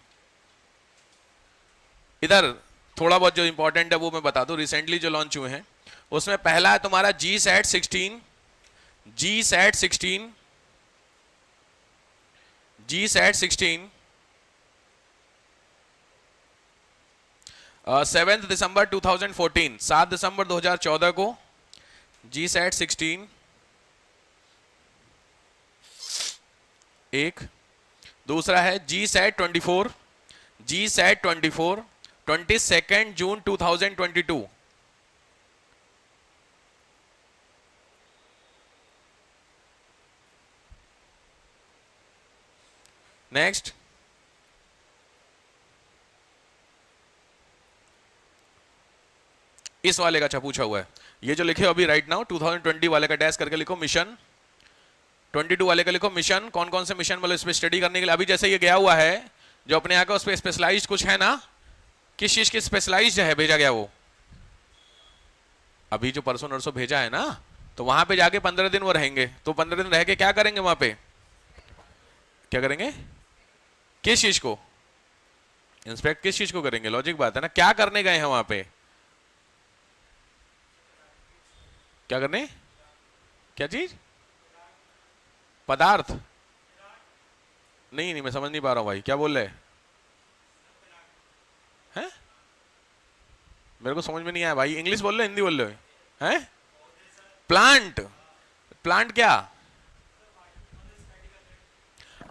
इधर थोड़ा बहुत जो इंपॉर्टेंट है वो मैं बता दूं, रिसेंटली जो लॉन्च हुए हैं उसमें पहला है तुम्हारा GSAT-16, GSAT-16, GSAT-16, 7 दिसंबर 2014, 7 दिसंबर 2014 को GSAT-16 एक। दूसरा है GSAT-24, GSAT-24 22 जून 2022। नेक्स्ट, इस वाले का अच्छा पूछा हुआ है, ये जो लिखे अभी राइट नाउ 2020 वाले का डैश करके लिखो, मिशन 22 वाले का लिखो मिशन, कौन कौन से मिशन मतलब इस पे स्टडी करने के लिए, अभी जैसे ये गया हुआ है जो अपने यहाँ का, उस पर स्पेशलाइज्ड कुछ है ना, किस चीज की स्पेशलाइज्ड है भेजा गया वो, अभी जो परसों नरसों भेजा है ना, तो वहां पे जाके 15 दिन वो रहेंगे, तो 15 दिन रह के क्या करेंगे वहां पे, क्या करेंगे, किस चीज को इंस्पेक्ट, किस चीज को करेंगे, लॉजिक बात है ना, क्या करने गए हैं वहां पे, क्या करने, क्या चीज, पदार्थ, नहीं नहीं मैं समझ नहीं पा रहा हूं भाई, क्या बोल रहे हैं, मेरे को समझ में नहीं आया भाई, इंग्लिश बोल रहे हिंदी बोल रहे हैं, प्लांट, प्लांट क्या,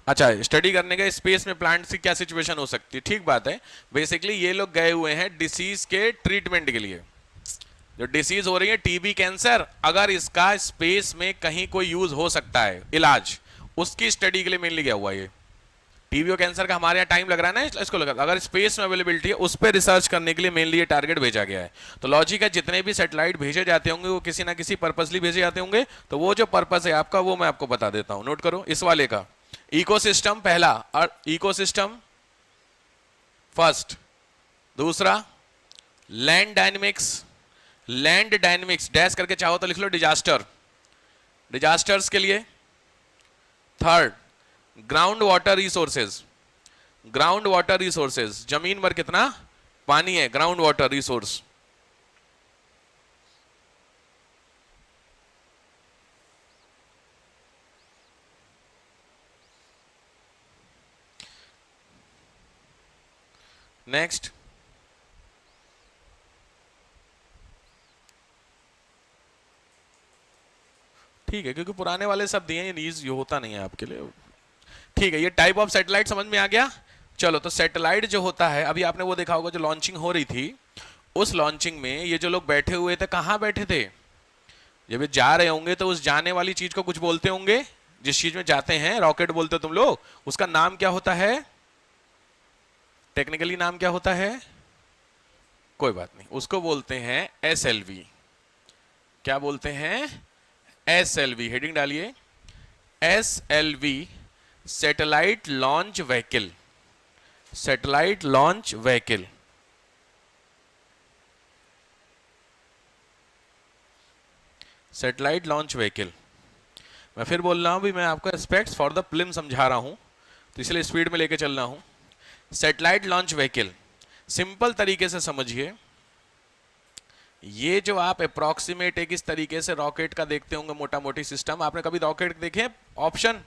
अच्छा स्टडी करने का स्पेस में प्लांट की क्या सिचुएशन हो सकती है, ठीक बात है। बेसिकली ये लोग गए हुए हैं डिसीज के ट्रीटमेंट के लिए, जो डिसीज हो रही है टीबी कैंसर, अगर इसका स्पेस में कहीं कोई यूज हो सकता है इलाज, उसकी स्टडी के लिए मेनली गया हुआ है ये, टीबी और कैंसर का हमारे यहाँ टाइम लग रहा है ना, इसको लगा, अगर स्पेस में अवेलेबिलिटी है उस पर रिसर्च करने के लिए मेनली ये टारगेट भेजा गया है। तो लॉजिक है, जितने भी सैटेलाइट भेजे जाते होंगे वो किसी ना किसी पर्पसली भेजे जाते होंगे, तो वो जो पर्पस है आपका वो मैं आपको बता देता हूं, नोट करो। इस वाले का इकोसिस्टम पहला, और इकोसिस्टम फर्स्ट, दूसरा land dynamics, land dynamics dash करके चाहो तो लिख लो डिजास्टर, डिजास्टर्स के लिए, third ground water resources, ground water resources, जमीन पर कितना पानी है, ग्राउंड वाटर रिसोर्स, नेक्स्ट ठीक है, क्योंकि पुराने वाले सब दिए, ये होता नहीं है आपके लिए, ठीक है। ये टाइप ऑफ सैटेलाइट समझ में आ गया। चलो, तो सैटेलाइट जो होता है, अभी आपने वो देखा होगा जो लॉन्चिंग हो रही थी, उस लॉन्चिंग में ये जो लोग बैठे हुए थे, कहां बैठे थे, जब ये जा रहे होंगे तो उस जाने वाली चीज को कुछ बोलते होंगे, जिस चीज में जाते हैं, रॉकेट बोलते हो तुम लोग, उसका नाम क्या होता है? टेक्निकली नाम क्या होता है? कोई बात नहीं, उसको बोलते हैं SLV। क्या बोलते हैं? SLV। हेडिंग डालिए, SLV, satellite launch vehicle. Satellite launch vehicle. Satellite launch vehicle. मैं फिर बोल रहा हूं भी, मैं आपको एस्पेक्ट्स फॉर द फिल्म समझा रहा हूं, तो इसलिए स्पीड में लेके चल रहा हूं। सैटेलाइट लॉन्च व्हीकल, सिंपल तरीके से समझिए, ये जो आप अप्रोक्सीमेट एक इस तरीके से रॉकेट का देखते होंगे, मोटा मोटी सिस्टम, आपने कभी रॉकेट देखे ऑप्शन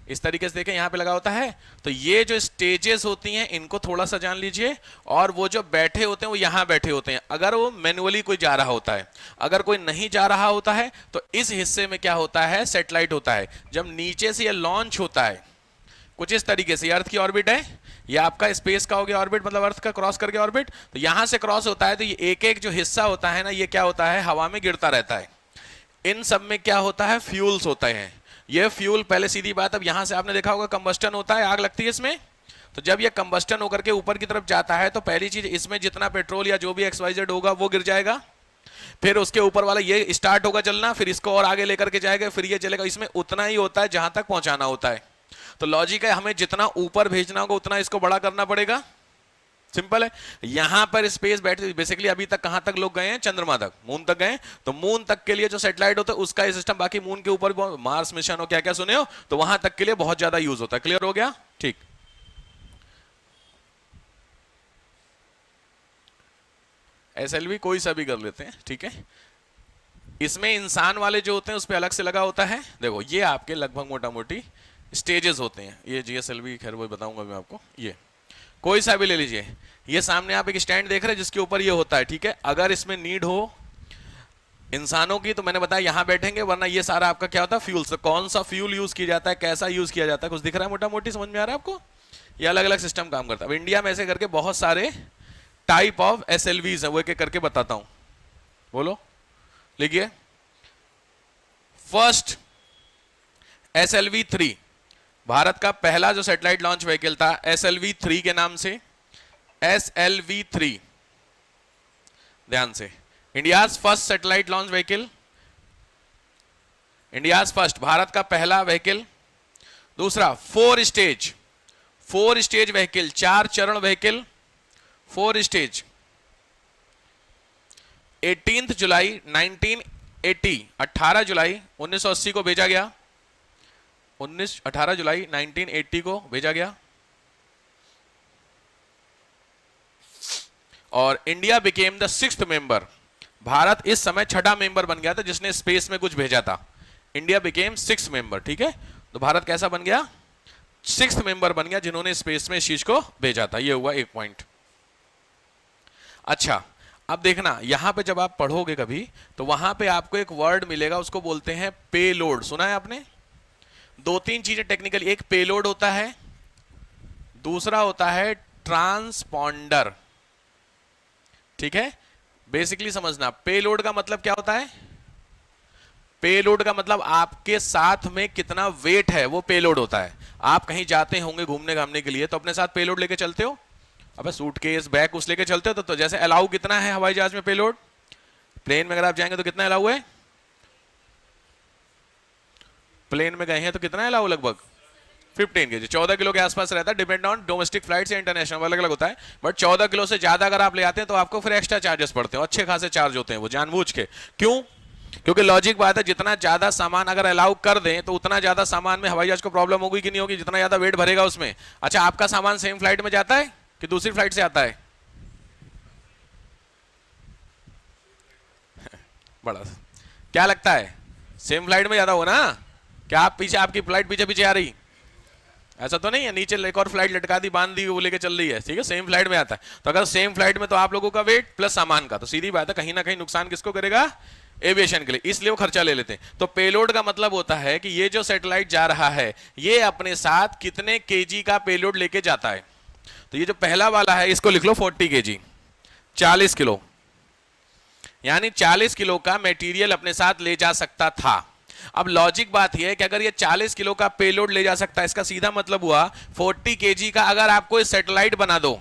इस तरीके से देखें, यहां पे लगा होता है, तो ये जो स्टेजेस होती हैं इनको थोड़ा सा जान लीजिए, और वो जो बैठे होते हैं वो यहां बैठे होते हैं। अगर वो मैनुअली कोई जा रहा होता है, अगर कोई नहीं जा रहा होता है, तो इस हिस्से में क्या होता है? सैटेलाइट होता है। जब नीचे से ये लॉन्च होता है कुछ इस तरीके से, अर्थ की ऑर्बिट है, ये आपका स्पेस का हो गया ऑर्बिट, मतलब अर्थ का क्रॉस करके ऑर्बिट, तो यहां से क्रॉस होता है, तो ये एक एक जो हिस्सा होता है ना, ये क्या होता है? हवा में गिरता रहता है। इन सब में क्या होता है? फ्यूल्स होते हैं। ये फ्यूल, पहले सीधी बात, अब यहां से आपने देखा होगा कंबस्टन होता है, आग लगती है इसमें, तो जब ये कंबस्टन होकर के ऊपर की तरफ जाता है, तो पहली चीज इसमें जितना पेट्रोल या जो भी XYZ होगा वो गिर जाएगा, फिर उसके ऊपर वाला ये स्टार्ट होगा चलना, फिर इसको और आगे लेकर के जाएगा, फिर ये चलेगा। इसमें उतना ही होता है जहां तक पहुंचाना होता है। तो लॉजिक है, हमें जितना ऊपर भेजना होगा उतना इसको बड़ा करना पड़ेगा। सिंपल है। यहां पर स्पेस बैठे, बेसिकली अभी तक कहां तक लोग गए हैं? चंद्रमा तक, मून तक गए, तो मून तक के लिए जो सैटेलाइट होता है उसका ये सिस्टम, बाकी मून के ऊपर मार्स मिशन हो, क्या क्या सुने हो, तो वहां तक के लिए बहुत ज्यादा यूज होता है। क्लियर हो गया? ठीक। SLV कोई सा भी कर लेते हैं, ठीक है। इसमें इंसान वाले जो होते हैं उस पर अलग से लगा होता है। देखो ये आपके लगभग मोटा मोटी स्टेजेस होते हैं, ये GSLV, खैर वो बताऊंगा मैं आपको। ये कोई सा भी ले लीजिए, ये सामने आप एक स्टैंड देख रहे हैं जिसके ऊपर ये होता है, ठीक है। अगर इसमें नीड हो इंसानों की, तो मैंने बताया यहां बैठेंगे, वरना ये सारा आपका क्या होता है? फ्यूल। तो कौन सा फ्यूल यूज किया जाता है, कैसा यूज किया जाता है, कुछ दिख रहा है मोटा मोटी? समझ में आ रहा है आपको? ये अलग अलग सिस्टम काम करता है। अब इंडिया में ऐसे करके बहुत सारे टाइप ऑफ SLVs है, वो एक एक करके बताता हूं। बोलो, लिखिए। फर्स्ट SLV-3, भारत का पहला जो सैटेलाइट लॉन्च व्हीकल था, SLV-3 के नाम से। SLV-3, ध्यान से, India's first satellite launch vehicle, India's first, Bharat का पहला व्हीकल। दूसरा, 4 स्टेज व्हीकल, 4 चरण व्हीकल, 4 स्टेज। 18 जुलाई 1980, 18 जुलाई 1980 को भेजा गया, 18 जुलाई 1980 को भेजा गया। और India became the 6th member, Bharat इस समय 6ठा मेंबर बन गया था जिसने स्पेस में कुछ भेजा था। इंडिया बिकेम 6th मेंबर, ठीक है। तो भारत कैसा बन गया? 6th मेंबर बन गया जिन्होंने स्पेस में इस चीज को भेजा था। ये हुआ एक पॉइंट। अच्छा, अब देखना, यहां पे जब आप पढ़ोगे कभी, तो वहां पे आपको एक वर्ड मिलेगा, उसको बोलते हैं पेलोड। सुना है आपने? 2-3 चीजें टेक्निकली, एक पेलोड होता है, दूसरा होता है ट्रांसपॉन्डर, ठीक है। बेसिकली समझना, पेलोड का मतलब क्या होता है? पेलोड का मतलब आपके साथ में कितना वेट है, वो पेलोड होता है। आप कहीं जाते होंगे घूमने घामने के लिए, तो अपने साथ पेलोड लेके चलते हो, अब सूटकेस बैग कुछ लेके चलते हो, तो जैसे अलाउ कितना है हवाई जहाज में पेलोड? प्लेन में अगर आप जाएंगे तो कितना अलाउ है? प्लेन में गए हैं तो कितना अलाउ? लगभग 15 kg, 14 किलो के आसपास रहता है, डिपेंड ऑन डोमेस्टिक फ्लाइट से इंटरनेशनल अलग अलग होता है। बट 14 किलो से ज्यादा अगर आप ले आते हैं तो आपको फिर एक्स्ट्रा चार्जेस पड़ते हैं, अच्छे खासे चार्ज होते हैं वो, जानबूझ के। क्यों? क्योंकि लॉजिक बात है, जितना ज्यादा सामान अगर अलाउ कर दें तो उतना ज्यादा सामान में हवाई जहाज को प्रॉब्लम होगी कि नहीं होगी, जितना ज्यादा वेट भरेगा उसमें। अच्छा, आपका सामान सेम फ्लाइट में जाता है कि दूसरी फ्लाइट से आता है? बड़ा क्या लगता है, सेम फ्लाइट में ज्यादा हो ना? क्या आप पीछे, आपकी फ्लाइट पीछे पीछे आ रही? ऐसा तो नहीं है, नीचे एक और फ्लाइट लटका दी, बांध दी, वो लेके चल रही है, ठीक है, सेम फ्लाइट में आता है। तो अगर सेम फ्लाइट में, तो आप लोगों का वेट प्लस सामान का, तो सीधी बात है कहीं ना कहीं नुकसान किसको करेगा? एविएशन के लिए, इसलिए वो खर्चा ले लेते हैं। तो पेलोड का मतलब होता है कि ये जो सैटेलाइट जा रहा है, ये अपने साथ कितने केजी का पेलोड लेके जाता है। तो ये जो पहला वाला है, इसको लिख लो 40 kg, 40 किलो। यानी 40 किलो का मटेरियल अपने साथ ले जा सकता था। अब लॉजिक बात यह है कि अगर ये 40 किलो का पेलोड ले जा सकता है, इसका सीधा मतलब हुआ 40 केजी का अगर आपको सैटेलाइट बना दो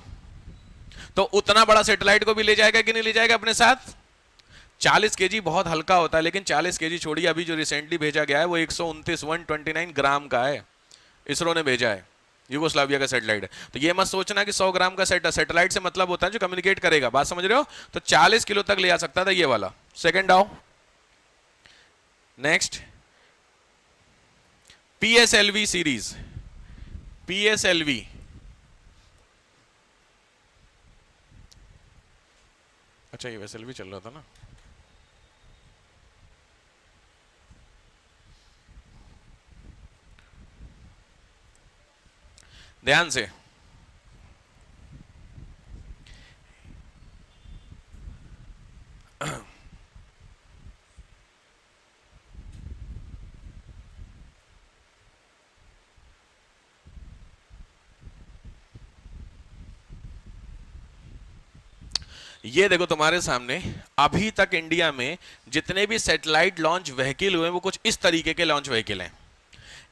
तो उतना बड़ा सैटेलाइट को भी ले जाएगा कि नहीं ले जाएगा अपने साथ। 40 केजी बहुत हल्का होता है, लेकिन 40 केजी छोड़िए, अभी जो रिसेंटली भेजा गया है वो 129 ग्राम का है, इसरो ने भेजा है, यूगोस्लाविया का सैटेलाइट है। तो ये मत सोचना कि 100 ग्राम का सैटेलाइट से मतलब होता है जो कम्युनिकेट करेगा, बात समझ रहे हो। तो 40 किलो तक ले जा सकता था ये वाला। सेकंड आओ, नेक्स्ट पीएसएलवी सीरीज। पीएसएलवी अच्छा, ये वेसएलवी चल रहा था ना। ध्यान से, ये देखो तुम्हारे सामने अभी तक इंडिया में जितने भी सैटेलाइट लॉन्च व्हीकल हुए वो कुछ इस तरीके के लॉन्च व्हीकल हैं।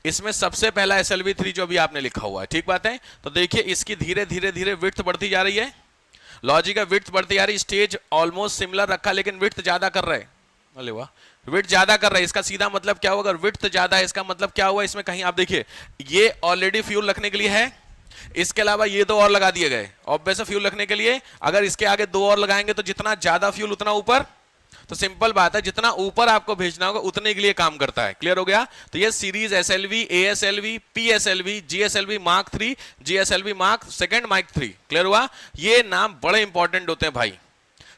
इसमें सबसे पहला SLV-3 जो अभी आपने लिखा हुआ है, ठीक बात है। तो देखिए इसकी धीरे धीरे धीरे विड्थ बढ़ती जा रही है, लॉजिक है, विड्थ बढ़ती जा रही, स्टेज ऑलमोस्ट सिमिलर रखा लेकिन विड्थ ज्यादा कर रहे हैं। अरे वाह, विड्थ ज्यादा कर रहा है, इसका सीधा मतलब क्या होगा, अगर विड्थ ज्यादा है इसका मतलब क्या हुआ, इसमें कहीं आप देखिए ये ऑलरेडी फ्यूल रखने के लिए है, इसके अलावा ये दो और लगा दिए गए ऑब्वियस फ्यूल रखने के लिए। अगर इसके आगे दो और लगाएंगे तो जितना ज्यादा फ्यूल उतना ऊपर, तो सिंपल बात है जितना ऊपर आपको भेजना होगा उतने के लिए काम करता है। क्लियर हो गया। तो ये series SLV, ASLV, PSLV, GSLV Mark 3, GSLV Mark 2 Mark 3, clear हुआ। ये नाम बड़े इंपॉर्टेंट होते हैं भाई,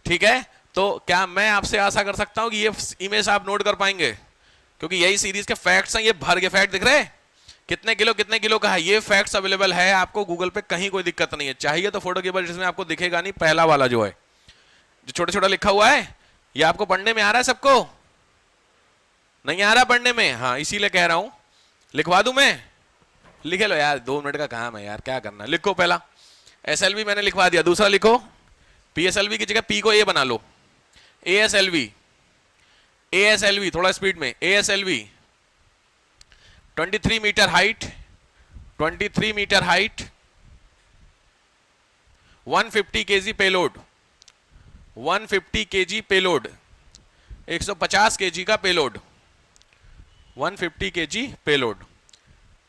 ठीक है। तो क्या मैं आपसे आशा कर सकता हूं कि ये इमेज आप नोट कर पाएंगे, क्योंकि यही सीरीज के फैक्ट्स हैं। ये भर के फैक्ट दिख रहे हैं, कितने किलो का है, ये फैक्ट्स अवेलेबल है आपको गूगल पे, कहीं कोई दिक्कत नहीं है। चाहिए तो फोटो केबल, जिसमें आपको दिखेगा नहीं, पहला वाला जो है जो छोटा छोटा लिखा हुआ है, ये आपको पढ़ने में आ रहा है, सबको नहीं आ रहा पढ़ने में, हाँ इसीलिए कह रहा हूं, लिखवा दूं मैं, लिखे लो यार, 2 मिनट का काम है यार, क्या करना। लिखो पहला SLV मैंने लिखवा दिया, दूसरा लिखो PSLV की जगह P को A बना लो, ASLV, ASLV थोड़ा स्पीड में, ASLV 23 metre height, 23 metre height, 150 KG payload, 150 KG payload, 150 KG का पेलोड, 150 केजी पेलोड।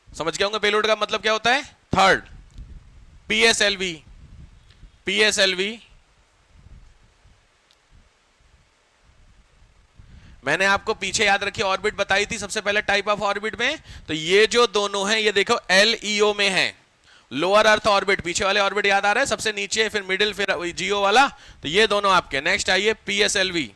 समझ गए होंगे पेलोड का मतलब क्या होता है। थर्ड PSLV, PSLV मैंने आपको पीछे याद रखी ऑर्बिट बताई थी सबसे पहले टाइप ऑफ ऑर्बिट में। तो ये जो दोनों हैं, ये देखो LEO में है, लोअर अर्थ ऑर्बिट, पीछे वाले ऑर्बिट याद आ रहा है, सबसे नीचे फिर मिडिल फिर GO वाला, तो ये दोनों आपके। नेक्स्ट आइए PSLV,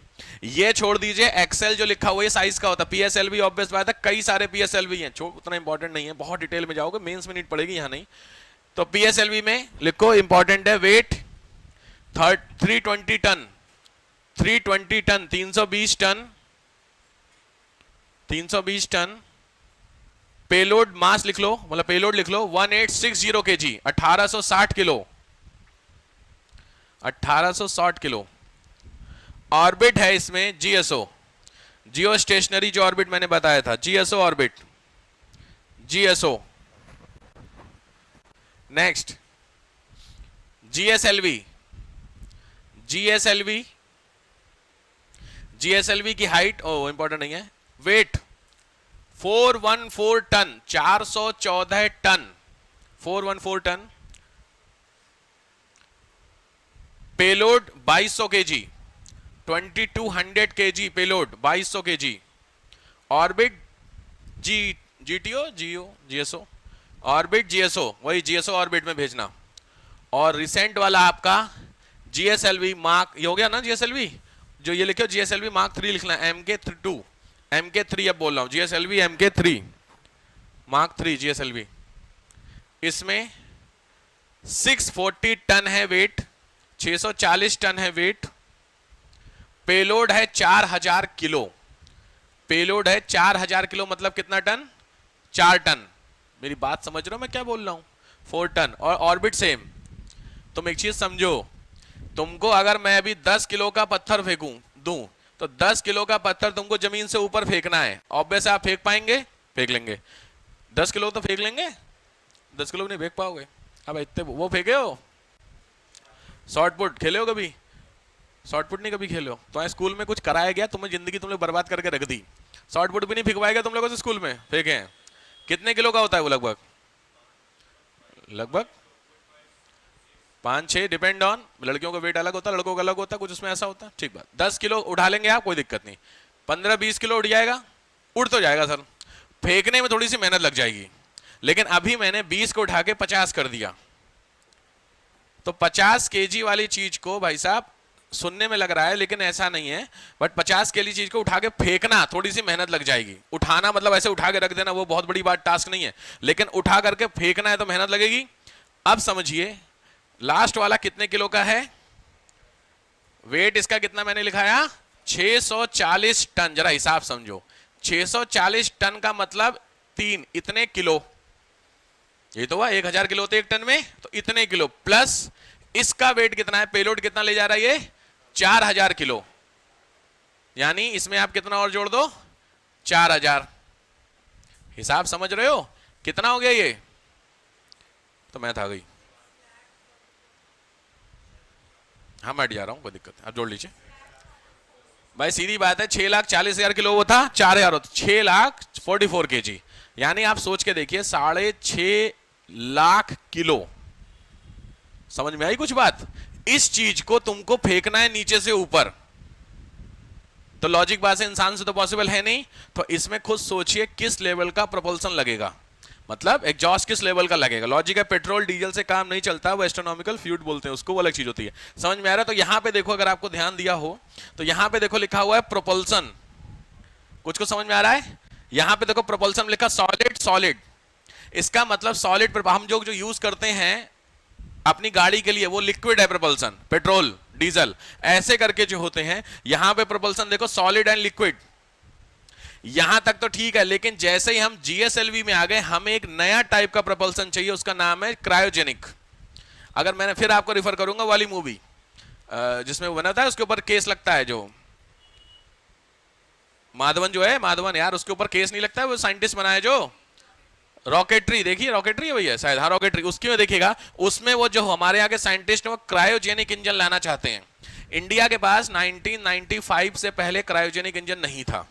ये छोड़ दीजिए, एक्सेल जो लिखा हुआ है साइज का होता है। PSLV ऑब्वियस बात है, कई सारे PSLV हैं, उतना इंपॉर्टेंट नहीं है, बहुत डिटेल में जाओगे मेंस में नीड पड़ेगी, यहां नहीं। तो PSLV में लिखो, इंपॉर्टेंट है, weight 320 ton, 320 ton, 320 ton, 320 ton. Payload mass लिख लो, मतलब पेलोड लिख लो 1860 केजी, 1860 किलो, 1860 किलो। ऑर्बिट है इसमें GSO, जियो स्टेशनरी जो ऑर्बिट मैंने बताया था, GSO orbit, GSO। Next GSLV, GSLV, GSLV की हाइट इंपॉर्टेंट नहीं है, weight 414 ton, 414 ton, 414 ton. Payload 2200 KG, 2200 KG payload, 2200 KG. Orbit GSO, orbit GSO, वही GSO ऑर्बिट में भेजना। और रिसेंट वाला आपका GSLV मार्क, ये हो गया ना GSLV, जो ये लिखे GSLV मार्क 3 लिखना है, MK2, MK3 अब बोल रहा हूं, GSLV MK3 मार्क 3 GSLV। इसमें 640 टन है वेट, 640 टन है वेट। पेलोड है 4000 किलो, पेलोड है 4000 किलो, मतलब कितना टन, 4 टन। मेरी बात समझ रहे हो मैं क्या बोल रहा हूं, 4 टन। और ऑर्बिट सेम। तुम एक चीज समझो, तुमको अगर मैं अभी 10 किलो का पत्थर फेंकूं, दूं, तो 10 किलो का पत्थर तुमको जमीन से ऊपर फेंकना है। ऑब्वियस आप फेंक पाएंगे? फेंक लेंगे। 10 किलो तो फेंक लेंगे, 10 किलो नहीं फेंक पाओगे। अब इतने वो फेंके हो? शॉर्ट पुट खेले हो कभी? शॉर्ट पुट नहीं कभी खेले हो? तो स्कूल में कुछ कराया गया तुम्हें, जिंदगी तुमने बर्बाद करके रख दी। शॉर्ट पुट भी नहीं फेंकवाएगा तुम लोगों से स्कूल में? फेंके हैं। कितने किलो का होता है वो? लगभग लगभग 5-6, डिपेंड ऑन, लड़कियों का वेट अलग होता है, लड़कों का अलग होता है, कुछ उसमें ऐसा होता है। ठीक बात। 10 किलो उठा लेंगे आप, कोई दिक्कत नहीं। 15-20 किलो उठ जाएगा? उठ तो जाएगा सर, फेंकने में थोड़ी सी मेहनत लग जाएगी। लेकिन अभी मैंने 20 को उठा के 50 कर दिया, तो 50 केजी वाली चीज को भाई साहब, सुनने में लग रहा है लेकिन ऐसा नहीं है, बट 50 केजी चीज को उठा के फेंकना थोड़ी सी मेहनत लग जाएगी। उठाना मतलब ऐसे उठा के रख देना वो बहुत बड़ी बात, टास्क नहीं है, लेकिन उठा करके फेंकना है तो मेहनत लगेगी। अब समझिए लास्ट वाला कितने किलो का है? वेट इसका कितना मैंने लिखाया? 640 टन। जरा हिसाब समझो, 640 टन का मतलब 3 इतने किलो, ये तो हुआ 1000 किलो होते एक टन में, तो इतने किलो प्लस इसका वेट कितना है, पेलोड कितना ले जा रहा है ये? 4000 किलो। यानी इसमें आप कितना और जोड़ दो? 4000। हिसाब समझ रहे हो कितना हो गया ये? तो मैं था गई, हाँ मैं हट जा रहा हूं, कोई दिक्कत है, आप जोड़ लीजिए भाई। सीधी बात है, 6,40,000 किलो वो था, 4000 होता, 6,44 kg। यानी आप सोच के देखिए 6.5 लाख किलो। समझ में आई कुछ बात? इस चीज को तुमको फेंकना है नीचे से ऊपर, तो लॉजिक बात है इंसान से तो पॉसिबल है नहीं, तो इसमें खुद सोचिए किस लेवल का प्रोपल्सन लगेगा, मतलब एग्जॉस्ट किस लेवल का लगेगा। लॉजिक है, पेट्रोल डीजल से काम नहीं चलता, वो एस्ट्रोनॉमिकल फ्यूड बोलते हैं उसको, वो अलग चीज होती है। समझ में आ रहा है? तो यहां पे देखो, अगर आपको ध्यान दिया हो तो यहां पे देखो लिखा हुआ है प्रोपल्सन। कुछ को समझ में आ रहा है? यहां पे देखो प्रोपल्सन लिखा, सॉलिड सॉलिड, इसका मतलब सॉलिड हम जो यूज करते हैं अपनी गाड़ी के लिए वो लिक्विड है प्रोपल्सन, पेट्रोल डीजल ऐसे करके जो होते हैं। यहां पे प्रोपल्सन देखो सॉलिड एंड लिक्विड, यहां तक तो ठीक है, लेकिन जैसे ही हम जीएसएलवी में आ गए हमें एक नया टाइप का प्रोपल्सन चाहिए, उसका नाम है क्रायोजेनिक। अगर मैंने फिर आपको रिफर करूंगा वाली मूवी जिसमें वो बना था, उसके ऊपर केस लगता है, जो माधवन जो है, माधवन यार, उसके ऊपर केस नहीं लगता है, वो साइंटिस्ट बना है जो रॉकेटरी, देखिए रॉकेटरी है भैया शायद, हाँ रॉकेटरी, उसकी में देखिएगा, उसमें वो जो हमारे यहाँ के साइंटिस्ट वो क्रायोजेनिक इंजन लाना चाहते हैं। इंडिया के पास 1995 से पहले क्रायोजेनिक इंजन नहीं था।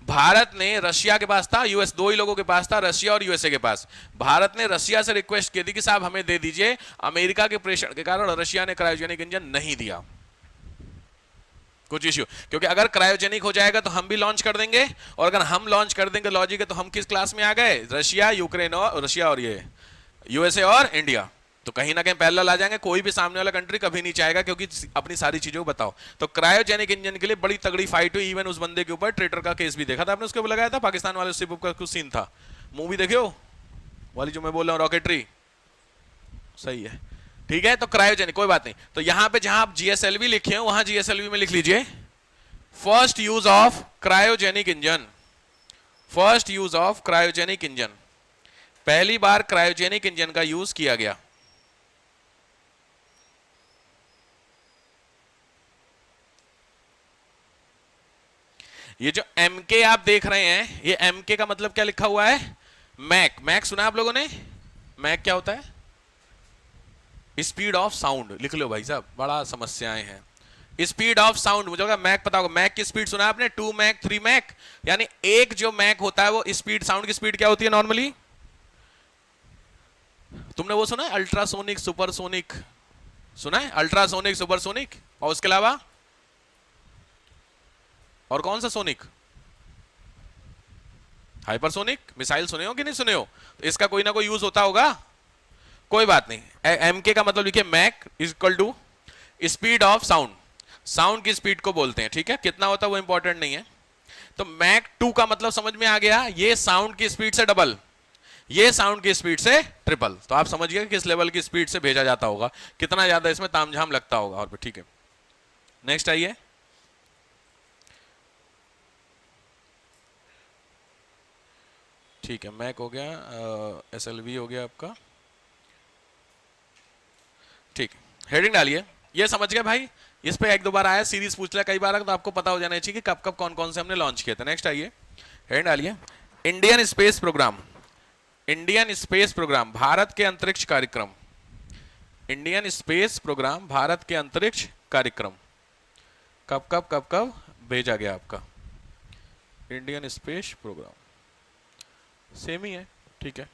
भारत ने, रशिया के पास था, यूएस, दो ही लोगों के पास था, रशिया और यूएसए के पास। भारत ने रशिया से रिक्वेस्ट की थी कि साहब हमें दे दीजिए, अमेरिका के प्रेशर के कारण रशिया ने क्रायोजेनिक इंजन नहीं दिया, कुछ इश्यू, क्योंकि अगर क्रायोजेनिक हो जाएगा तो हम भी लॉन्च कर देंगे, और अगर हम लॉन्च कर देंगे लॉजिक है तो हम किस क्लास में आ गए? रशिया यूक्रेन, और रशिया और ये यूएसए और इंडिया, तो कहीं ना कहीं पैरेलल आ जाएंगे। कोई भी सामने वाला कंट्री कभी नहीं चाहेगा, क्योंकि अपनी सारी चीजों को बताओ। तो क्रायोजेनिक इंजन के लिए बड़ी तगड़ी फाइट हुई, इवन उस बंदे के ऊपर ट्रेटर का केस भी देखा था आपने, उसके ऊपर लगाया था, पाकिस्तान वाले शिप का कुछ सीन था, मूवी देखे हो वाली जो मैं बोल रहा हूँ, रॉकेटरी, सही है, ठीक है। तो क्रायोजेनिक कोई बात नहीं, तो यहां पे जहां आप जीएसएलवी लिखे हो वहां जीएसएलवी में लिख लीजिए first use of cryogenic engine, first use of cryogenic engine, पहली बार क्रायोजेनिक इंजन का यूज किया गया। ये जो एमके आप देख रहे हैं, ये एमके का मतलब क्या लिखा हुआ है? मैक। मैक सुना आप लोगों ने? मैक क्या होता है? स्पीड ऑफ साउंड, लिख लो भाई साहब, बड़ा समस्याएं हैं। स्पीड ऑफ साउंड, मुझे होगा मैक पता होगा। मैक की स्पीड सुना आपने? 2 मैक, 3 मैक, यानी एक जो मैक होता है वो स्पीड, साउंड की स्पीड क्या होती है नॉर्मली? तुमने वो सुना है अल्ट्रासोनिक, सुपरसोनिक, सुना है अल्ट्रासोनिक, सुपरसोनिक, और उसके अलावा और कौन सा सोनिक? हाइपरसोनिक मिसाइल सुने हो कि नहीं सुने हो? तो इसका कोई ना कोई यूज होता होगा, कोई बात नहीं। एमके का मतलब लिखिए Mach is equal to speed of sound, sound की स्पीड को बोलते हैं, ठीक है। कितना होता है वो इंपॉर्टेंट नहीं है। तो मैक 2 का मतलब समझ में आ गया, ये साउंड की स्पीड से डबल, ये साउंड की स्पीड से ट्रिपल। तो आप समझिए किस लेवल की स्पीड से भेजा जाता होगा, कितना ज्यादा इसमें तामझाम लगता होगा। और ठीक है, नेक्स्ट आइए। ठीक है, मैक हो गया, एसएलवी हो गया आपका, ठीक। हेडिंग डालिए, ये समझ गए भाई? इस पे एक दो बार आया, सीरीज पूछ लिया कई बार, तो आपको पता हो जाना चाहिए कि कब कब कौन कौन से हमने लॉन्च किए थे। नेक्स्ट आइए, हेड डालिए, Indian space programme. Indian space programme, Bharat के अंतरिक्ष कार्यक्रम। इंडियन स्पेस प्रोग्राम, भारत के अंतरिक्ष कार्यक्रम कब कब कब कब भेजा गया आपका? इंडियन स्पेस प्रोग्राम सेम ही है, ठीक है।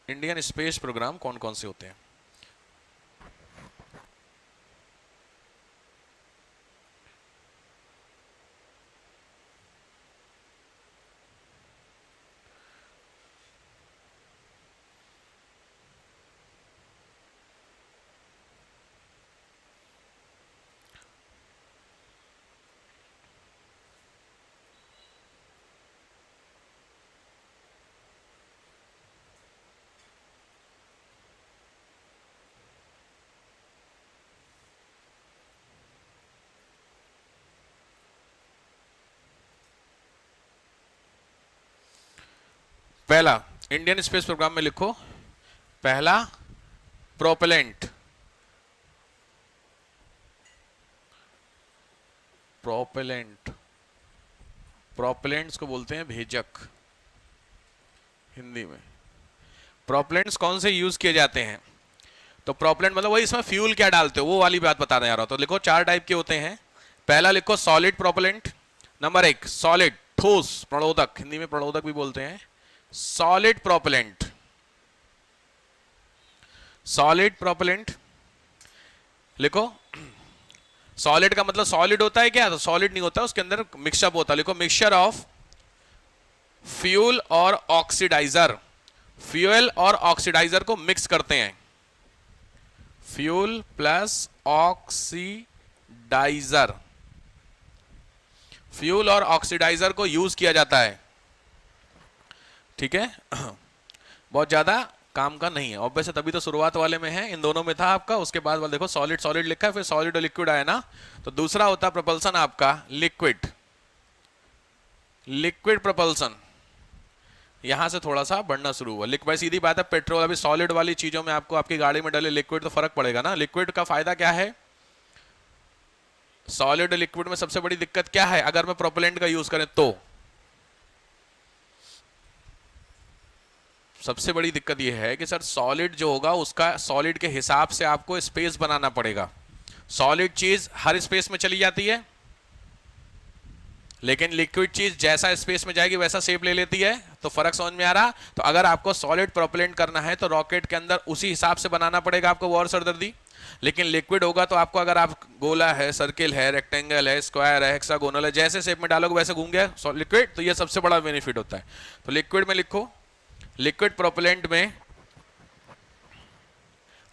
इंडियन स्पेस प्रोग्राम कौन कौन से होते हैं? पहला, इंडियन स्पेस प्रोग्राम में लिखो, पहला प्रोपेलेंट। प्रोपेलेंट, प्रोपेलेंट्स को बोलते हैं भेजक हिंदी में। प्रोपेलेंट्स कौन से यूज किए जाते हैं? तो प्रोपेलेंट मतलब वही, इसमें फ्यूल क्या डालते हो वो वाली बात बताने जा रहा हूं। तो लिखो, चार टाइप के होते हैं। पहला लिखो सॉलिड प्रोपेलेंट। नंबर एक सॉलिड, ठोस प्रणोदक, हिंदी में प्रणोदक भी बोलते हैं। सॉलिड प्रोपेलेंट, सॉलिड प्रोपेलेंट लिखो। सॉलिड का मतलब सॉलिड होता है क्या? तो सॉलिड नहीं होता, उसके अंदर मिक्सअप होता है। लिखो, मिक्सचर ऑफ फ्यूल और ऑक्सीडाइजर। फ्यूल और ऑक्सीडाइजर को मिक्स करते हैं। फ्यूल प्लस ऑक्सीडाइजर, फ्यूल और ऑक्सीडाइजर को यूज किया जाता है, ठीक है। बहुत ज्यादा काम का नहीं है, ऑब्वियस है, तभी तो शुरुआत वाले में है, इन दोनों में था आपका। उसके बाद वाले देखो सॉलिड सॉलिड लिखा है, फिर सॉलिड और लिक्विड आया ना। तो दूसरा होता है प्रोपल्सन आपका लिक्विड, लिक्विड प्रोपल्सन। यहां से थोड़ा सा बढ़ना शुरू हुआ। भाई सीधी बात है, पेट्रोल अभी सॉलिड वाली चीजों में आपको आपकी गाड़ी में डाले लिक्विड तो फर्क पड़ेगा ना। लिक्विड का फायदा क्या है? सॉलिड लिक्विड में सबसे बड़ी दिक्कत क्या है अगर मैं प्रोपेलेंट का यूज करें तो? सबसे बड़ी दिक्कत यह है कि सर सॉलिड जो होगा उसका सॉलिड के हिसाब से आपको स्पेस बनाना पड़ेगा। सॉलिड चीज हर स्पेस में चली जाती है, लेकिन लिक्विड चीज जैसा स्पेस में जाएगी वैसा शेप ले लेती है। तो फर्क समझ में आ रहा? तो अगर आपको सॉलिड प्रोपेलेंट करना है तो रॉकेट के अंदर उसी हिसाब से बनाना पड़ेगा आपको, वो और सरदर्दी। लेकिन लिक्विड होगा तो आपको, अगर आप गोला है, सर्किल है, रेक्टेंगल है, स्क्वायर है, हेक्सागोनल है, जैसे शेप में डालोगे वैसे घूम गया लिक्विड। तो ये सबसे बड़ा बेनिफिट होता है। तो लिक्विड में लिखो, लिक्विड प्रोपेलेंट में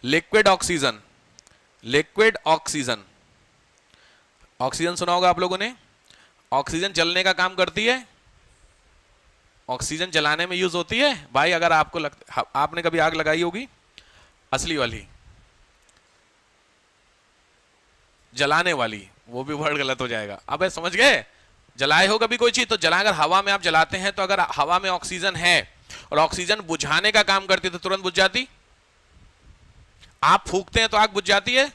liquid oxygen, liquid oxygen, oxygen सुना होगा आप लोगों ने। ऑक्सीजन जलने का काम करती है, ऑक्सीजन जलाने में यूज होती है भाई। अगर आपको आपने कभी आग लगाई होगी असली वाली, जलाने वाली, वो भी वर्ड गलत हो जाएगा। अब समझ गए? जलाए हो कभी कोई चीज, तो जला अगर हवा में आप जलाते हैं तो अगर हवा में ऑक्सीजन है और ऑक्सीजन बुझाने का काम करती है तो तुरंत बुझ जाती। आप फूकते हैं तो आग बुझ जाती है?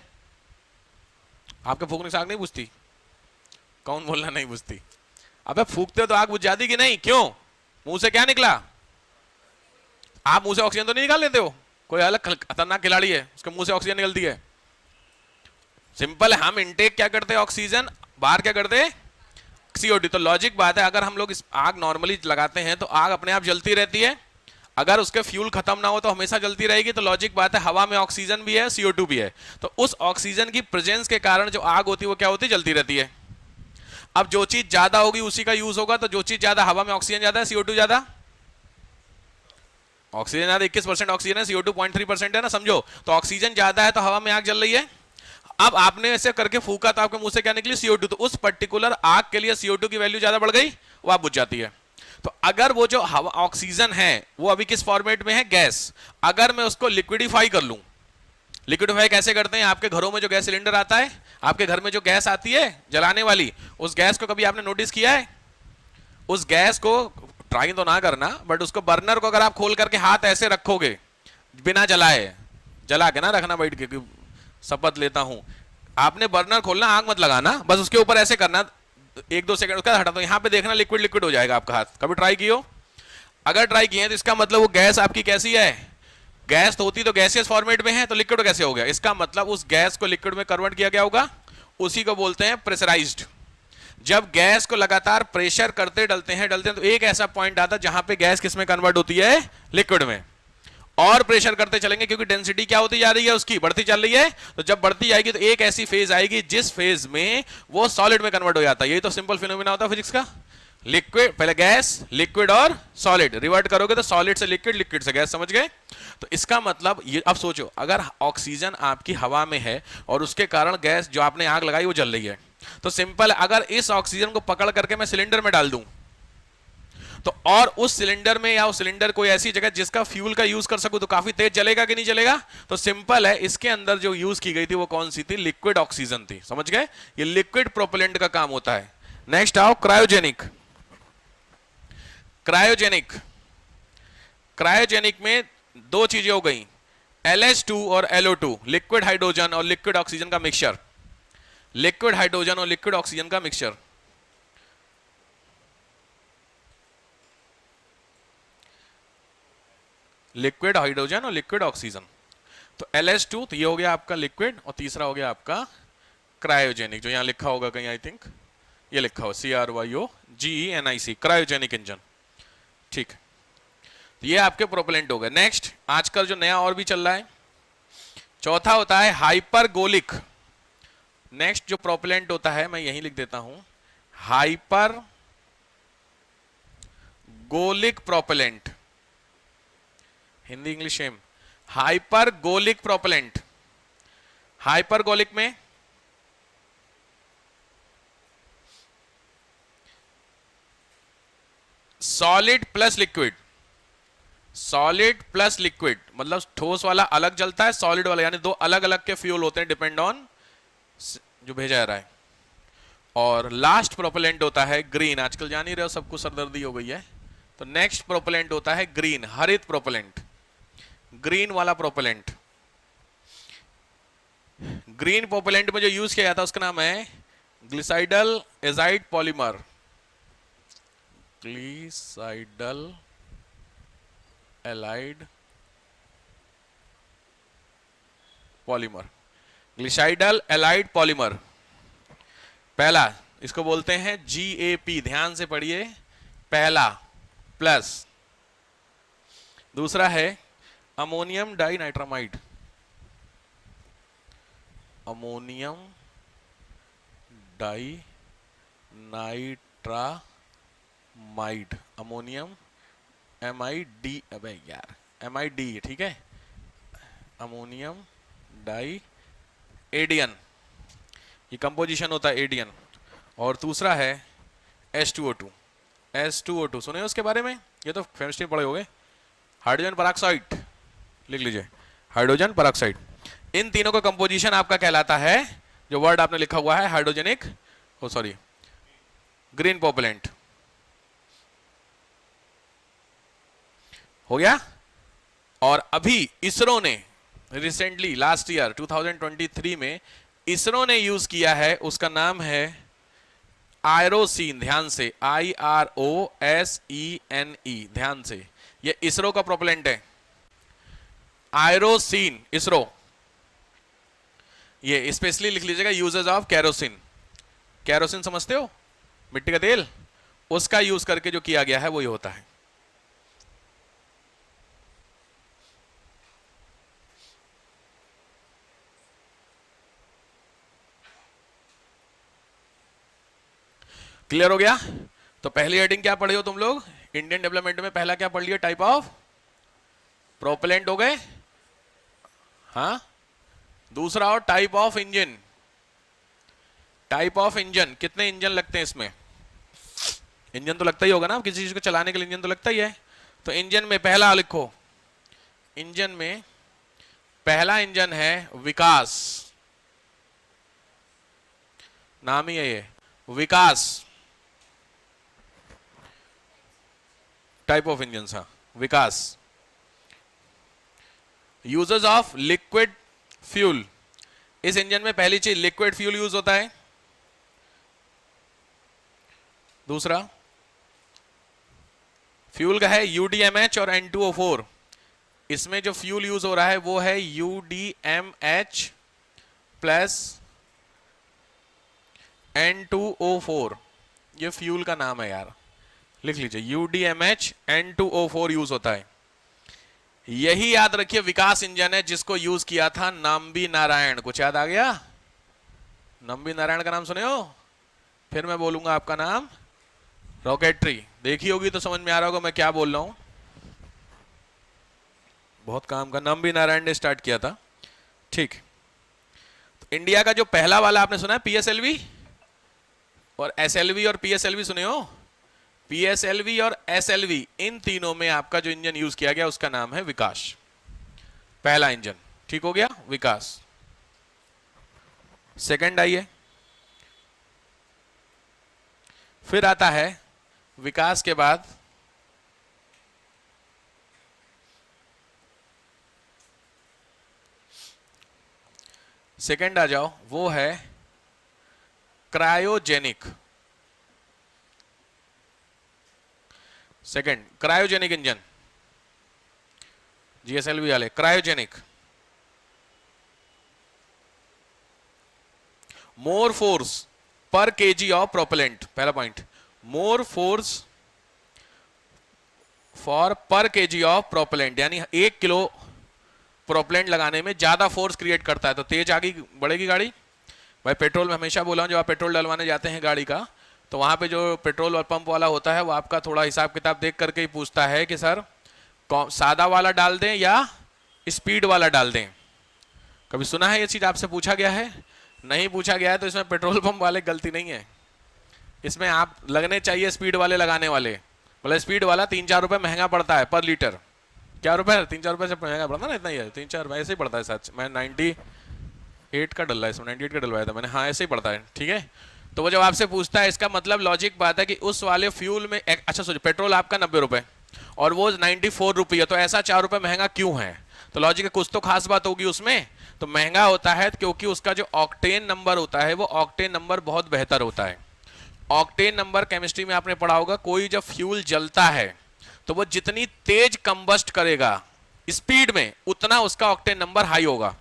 आपके फूकने से आग नहीं बुझती? कौन बोलना नहीं बुझती? अबे फूकते हो तो आग बुझ जाती कि नहीं? क्यों? मुंह से क्या निकला? आप मुंह से ऑक्सीजन तो नहीं निकाल लेते हो? कोई अलग खतरनाक खिलाड़ी है उसके मुंह से ऑक्सीजन निकलती है? सिंपल है, हम इनटेक क्या करते हैं ऑक्सीजन, बाहर क्या करते हैं CO2। तो लॉजिक बात है, अगर हम लोग इस आग नॉर्मली लगाते हैं तो आग अपने आप जलती रहती है। अगर उसके फ्यूल खत्म ना हो तो हमेशा जलती रहेगी। तो लॉजिक बात है, हवा में ऑक्सीजन भी है, CO2 भी है, तो उस ऑक्सीजन की प्रेजेंस के कारण जो आग होती है वो क्या होती है? जलती रहती है। अब जो चीज ज्यादा होगी उसी का यूज होगा। तो जो चीज ज्यादा, हवा में ऑक्सीजन ज्यादा है, CO2 ज्यादा, ऑक्सीजन ज्यादा 21% ऑक्सीजन है, CO2 0.3% है ना, समझो। तो ऑक्सीजन ज्यादा है तो हवा में आग जल रही है। अब आपने ऐसे करके फूका तो आपके मुंह से क्या निकली? CO2। तो उस पर्टिकुलर आग के लिए CO2 की वैल्यू ज्यादा बढ़ गई, वो आप बुझ जाती है। तो अगर वो जो हवा ऑक्सीजन है वो अभी किस फॉर्मेट में है? गैस। अगर मैं उसको लिक्विडिफाई कर लूं, लिक्विडिफाई कैसे करते हैं? आपके घरों में जो गैस सिलेंडर आता है, आपके घर में जो गैस आती है जलाने वाली, उस गैस को कभी आपने नोटिस किया है? उस गैस को ट्राई तो ना करना, बट उसको बर्नर को अगर आप खोल करके हाथ ऐसे रखोगे बिना जलाए, जला के ना रखना बैठ के, शपथ लेता हूं। आपने बर्नर खोलना, आग मत लगाना, बस उसके ऊपर ऐसे करना 1-2 सेकंड, उसका हटा दो, यहां पे देखना लिक्विड लिक्विड हो जाएगा आपका हाथ। कभी ट्राई कियो? अगर ट्राई किए तो इसका मतलब वो गैस आपकी कैसी है, गैस तो होती तो गैसियस फॉर्मेट में है, तो लिक्विड कैसे हो गया? इसका मतलब उस गैस को लिक्विड में कन्वर्ट किया गया होगा, उसी को बोलते हैं प्रेशराइज्ड। जब गैस को लगातार प्रेशर करते डलते हैं तो एक ऐसा पॉइंट आता है जहां पे गैस किस में कन्वर्ट होती है, लिक्विड में। और प्रेशर करते चलेंगे क्योंकि डेंसिटी क्या होती जा रही है, उसकी बढ़ती चल रही है, तो जब बढ़ती जाएगी तो एक ऐसी फेज आएगी जिस फेज में वो सॉलिड में कन्वर्ट हो जाता है। यही तो सिंपल फिनोमेना होता है फिजिक्स का। लिक्विड, पहले गैस, लिक्विड और सॉलिड, रिवर्ट करोगे तो सॉलिड से लिक्विड, लिक्विड से गैस, समझ गए? तो इसका मतलब ये, अब सोचो अगर ऑक्सीजन आपकी हवा में है और उसके कारण गैस जो आपने आग लगाई वो जल रही है, तो सिंपल, अगर इस ऑक्सीजन को पकड़ करके मैं सिलेंडर में डाल दूं तो, और उस सिलेंडर में या उस सिलेंडर कोई ऐसी जगह जिसका फ्यूल का यूज कर सकूं, तो काफी तेज जलेगा कि नहीं जलेगा? तो सिंपल है, इसके अंदर जो यूज की गई थी वो कौन सी थी? लिक्विड ऑक्सीजन थी, समझ गए? ये लिक्विड प्रोपेलेंट का काम होता है। नेक्स्ट आओ, क्रायोजेनिक। क्रायोजेनिक, क्रायोजेनिक में दो चीजें हो गई, LH2 और LO2, लिक्विड हाइड्रोजन और लिक्विड ऑक्सीजन का मिक्सचर। लिक्विड हाइड्रोजन और लिक्विड ऑक्सीजन का मिक्सचर। लिक्विड हाइड्रोजन और लिक्विड ऑक्सीजन, तो LH2 तो ये हो गया आपका लिक्विड, और तीसरा हो गया आपका क्रायोजेनिक, जो यहां लिखा होगा कहीं, आई थिंक ये लिखा हो CRYOGENIC, क्रायोजेनिक इंजन। ठीक, तो ये आपके प्रोपेलेंट हो गए। नेक्स्ट, आजकल जो नया और भी चल रहा है, चौथा होता है हाइपरगोलिक। नेक्स्ट जो प्रोपेलेंट होता है, मैं यहीं लिख देता हूं, hypergolic propellant, Hindi English same, hypergolic propellant. Hypergolic में solid plus liquid, solid plus liquid मतलब ठोस वाला अलग जलता है, सॉलिड वाला, यानी दो अलग अलग के फ्यूल होते हैं डिपेंड ऑन जो भेजा जा रहा है। और लास्ट प्रोपेलेंट होता है ग्रीन, आजकल जान ही रहे हो सबको सरदर्दी हो गई है, तो नेक्स्ट प्रोपेलेंट होता है ग्रीन, हरित प्रोपेलेंट, ग्रीन वाला प्रोपेलेंट। ग्रीन प्रोपेलेंट में जो यूज किया जाता है उसका नाम है glycidyl azide polymer, glycidyl allied polymer, glycidyl allied polymer. पहला इसको बोलते हैं GAP, ध्यान से पढ़िए, पहला प्लस, दूसरा है अमोनियम डाइनाइट्रामाइड, अमोनियम डाइनाइट्रामाइड, अमोनियम MID, अबे यार MID, ठीक है, अमोनियम डाई एडियन, ये कंपोजिशन होता है एडियन। और दूसरा है H2O2, H2O2 सुने उसके बारे में, ये तो केमिस्ट्री पढ़े होंगे, हाइड्रोजन परऑक्साइड, लिख लीजिए हाइड्रोजन परऑक्साइड। इन तीनों का कंपोजिशन आपका कहलाता है, जो वर्ड आपने लिखा हुआ है हाइड्रोजेनिक, ओ सॉरी ग्रीन प्रोपेलेंट, हो गया। और अभी इसरो ने रिसेंटली लास्ट ईयर 2023 में इसरो ने यूज किया है, उसका नाम है आयरोसीन, ध्यान से IROSENE, ध्यान से, ये इसरो का प्रोपेलेंट है, आयरोसीन, इसरो। ये स्पेशली लिख लीजिएगा, यूजेस ऑफ कैरोसिन, कैरोसिन समझते हो, मिट्टी का तेल, उसका यूज करके जो किया गया है वो ये होता है। क्लियर हो गया? तो पहली हेडिंग क्या पढ़े हो तुम लोग, इंडियन डेवलपमेंट में पहला क्या पढ़ लिया, टाइप ऑफ प्रोपेलेंट हो गए, हाँ। दूसरा और type of engine, type of engine, कितने इंजन लगते हैं इसमें, इंजन तो लगता ही होगा ना, किसी चीज को चलाने के लिए इंजन तो लगता ही है। तो इंजन में पहला लिखो, इंजन में पहला इंजन है विकास, नाम ही है ये, विकास, टाइप ऑफ इंजन, हाँ विकास। यूजेस ऑफ लिक्विड फ्यूल, इस इंजन में पहली चीज लिक्विड फ्यूल यूज होता है। दूसरा फ्यूल का है UDMH और N2O4। इसमें जो फ्यूल यूज हो रहा है वो है UDMH प्लस N2O4। ये फ्यूल का नाम है यार, लिख लीजिए UDMH N2O4 यूज होता है। यही याद रखिए विकास इंजन है जिसको यूज किया था नंबी नारायण। कुछ याद आ गया? नंबी नारायण का नाम सुने हो? फिर मैं बोलूंगा आपका नाम रॉकेट्री। देखी होगी तो समझ में आ रहा होगा मैं क्या बोल रहा हूं। बहुत काम का नंबी नारायण ने स्टार्ट किया था। ठीक, तो इंडिया का जो पहला वाला आपने सुना है PSLV और SLV और PSLV सुने हो? PSLV और SLV इन तीनों में आपका जो इंजन यूज किया गया उसका नाम है विकास। पहला इंजन ठीक हो गया, विकास। सेकंड आइए, फिर आता है विकास के बाद सेकंड आ जाओ, वो है cryogenic. Second cryogenic engine, GSLV वाले क्रायोजेनिक। मोर फोर्स पर केजी ऑफ प्रोपेलेंट, पहला पॉइंट, मोर फोर्स फॉर पर केजी ऑफ प्रोपेलेंट, यानी 1 किलो प्रोपेलेंट लगाने में ज्यादा फोर्स क्रिएट करता है तो तेज आगे बढ़ेगी गाड़ी। भाई पेट्रोल में हमेशा बोला हूं, जब आप पेट्रोल डलवाने जाते हैं गाड़ी का तो वहां पे जो पेट्रोल और पंप वाला होता है वो आपका थोड़ा हिसाब किताब देख करके ही पूछता है कि सर सादा वाला डाल दें या स्पीड वाला डाल दें। कभी सुना है ये चीज आपसे पूछा गया है? नहीं पूछा गया है तो इसमें पेट्रोल पंप वाले गलती नहीं है, इसमें आप लगने चाहिए स्पीड वाले लगाने वाले। मतलब स्पीड वाला 3-4 रुपए महंगा पड़ता है पर लीटर। क्या रुपए? 3-4 रुपए से महंगा पड़ता ना, इतना ही है, 3-4 रुपए ऐसे ही पड़ता है। सच मैं 98 का डल रहा है इसमें, 98 का डलवाया था मैंने, हाँ ऐसे ही पड़ता है। ठीक है, तो वो जब आपसे पूछता है इसका मतलब लॉजिक बात है कि उस वाले फ्यूल में अच्छा सोचिए पेट्रोल आपका 90 रुपए और वो 94 रुपये, तो ऐसा 4 रुपए महंगा क्यों है? तो लॉजिक कुछ तो खास बात होगी उसमें। तो महंगा होता है क्योंकि उसका जो ऑक्टेन नंबर होता है वो ऑक्टेन नंबर बहुत बेहतर होता है। ऑक्टेन नंबर केमिस्ट्री में आपने पढ़ा होगा, कोई जब फ्यूल जलता है तो वो जितनी तेज कंबस्ट करेगा स्पीड में उतना उसका ऑक्टेन नंबर हाई होगा,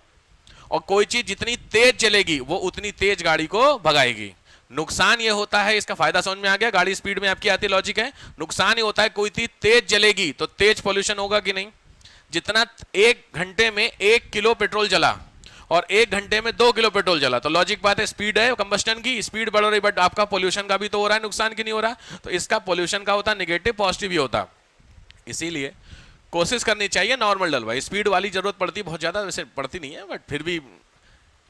और कोई चीज जितनी तेज चलेगी वो उतनी तेज गाड़ी को भगाएगी। नुकसान ये होता है, इसका फायदा समझ में आ गया, गाड़ी स्पीड में आपकी आती लॉजिक है। नुकसान ये होता है कोई चीज तेज जलेगी तो तेज पोल्यूशन होगा कि नहीं। जितना 1 घंटे में 1 किलो पेट्रोल जला और 1 घंटे में 2 किलो पेट्रोल जला, तो लॉजिक बात है स्पीड है कंबस्टन की, स्पीड बढ़ रही, बट आपका पोल्यूशन का भी तो हो रहा है, नुकसान की नहीं हो रहा। तो इसका पोल्यूशन का होता नेगेटिव, पॉजिटिव भी होता। इसीलिए कोशिश करनी चाहिए नॉर्मल डलवाई। स्पीड वाली जरूरत पड़ती बहुत ज्यादा, वैसे पड़ती नहीं है बट फिर भी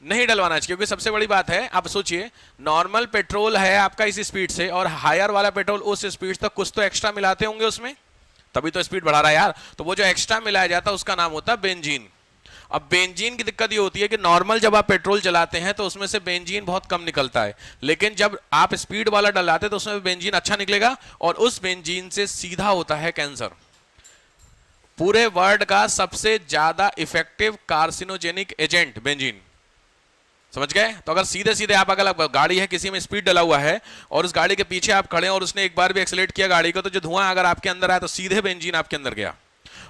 नहीं डलवाना चाहिए, क्योंकि सबसे बड़ी बात है आप सोचिए नॉर्मल पेट्रोल है आपका इस स्पीड से और हायर वाला पेट्रोल उस स्पीड तक, कुछ तो एक्स्ट्रा मिलाते होंगे उसमें, तभी तो स्पीड बढ़ा रहा है यार। तो वो जो एक्स्ट्रा मिलाया जाता है उसका नाम होता है बेंजीन। अब बेंजीन की दिक्कत ये होती है कि नॉर्मल जब आप पेट्रोल चलाते हैं तो उसमें से बेंजीन बहुत कम निकलता है, लेकिन जब आप स्पीड वाला डलाते हैं तो उसमें बेंजीन अच्छा निकलेगा और उस बेंजीन से सीधा होता है कैंसर। पूरे वर्ल्ड का सबसे ज्यादा इफेक्टिव कार्सिनोजेनिक एजेंट बेंजीन, समझ गए? तो अगर सीधे सीधे आप अगर गाड़ी है किसी में स्पीड डला हुआ है और उस गाड़ी के पीछे आप खड़े हैं और उसने एक बार भी एक्सीलरेट किया गाड़ी को, तो जो धुआं अगर आपके अंदर आया तो सीधे बेंजीन आपके अंदर गया,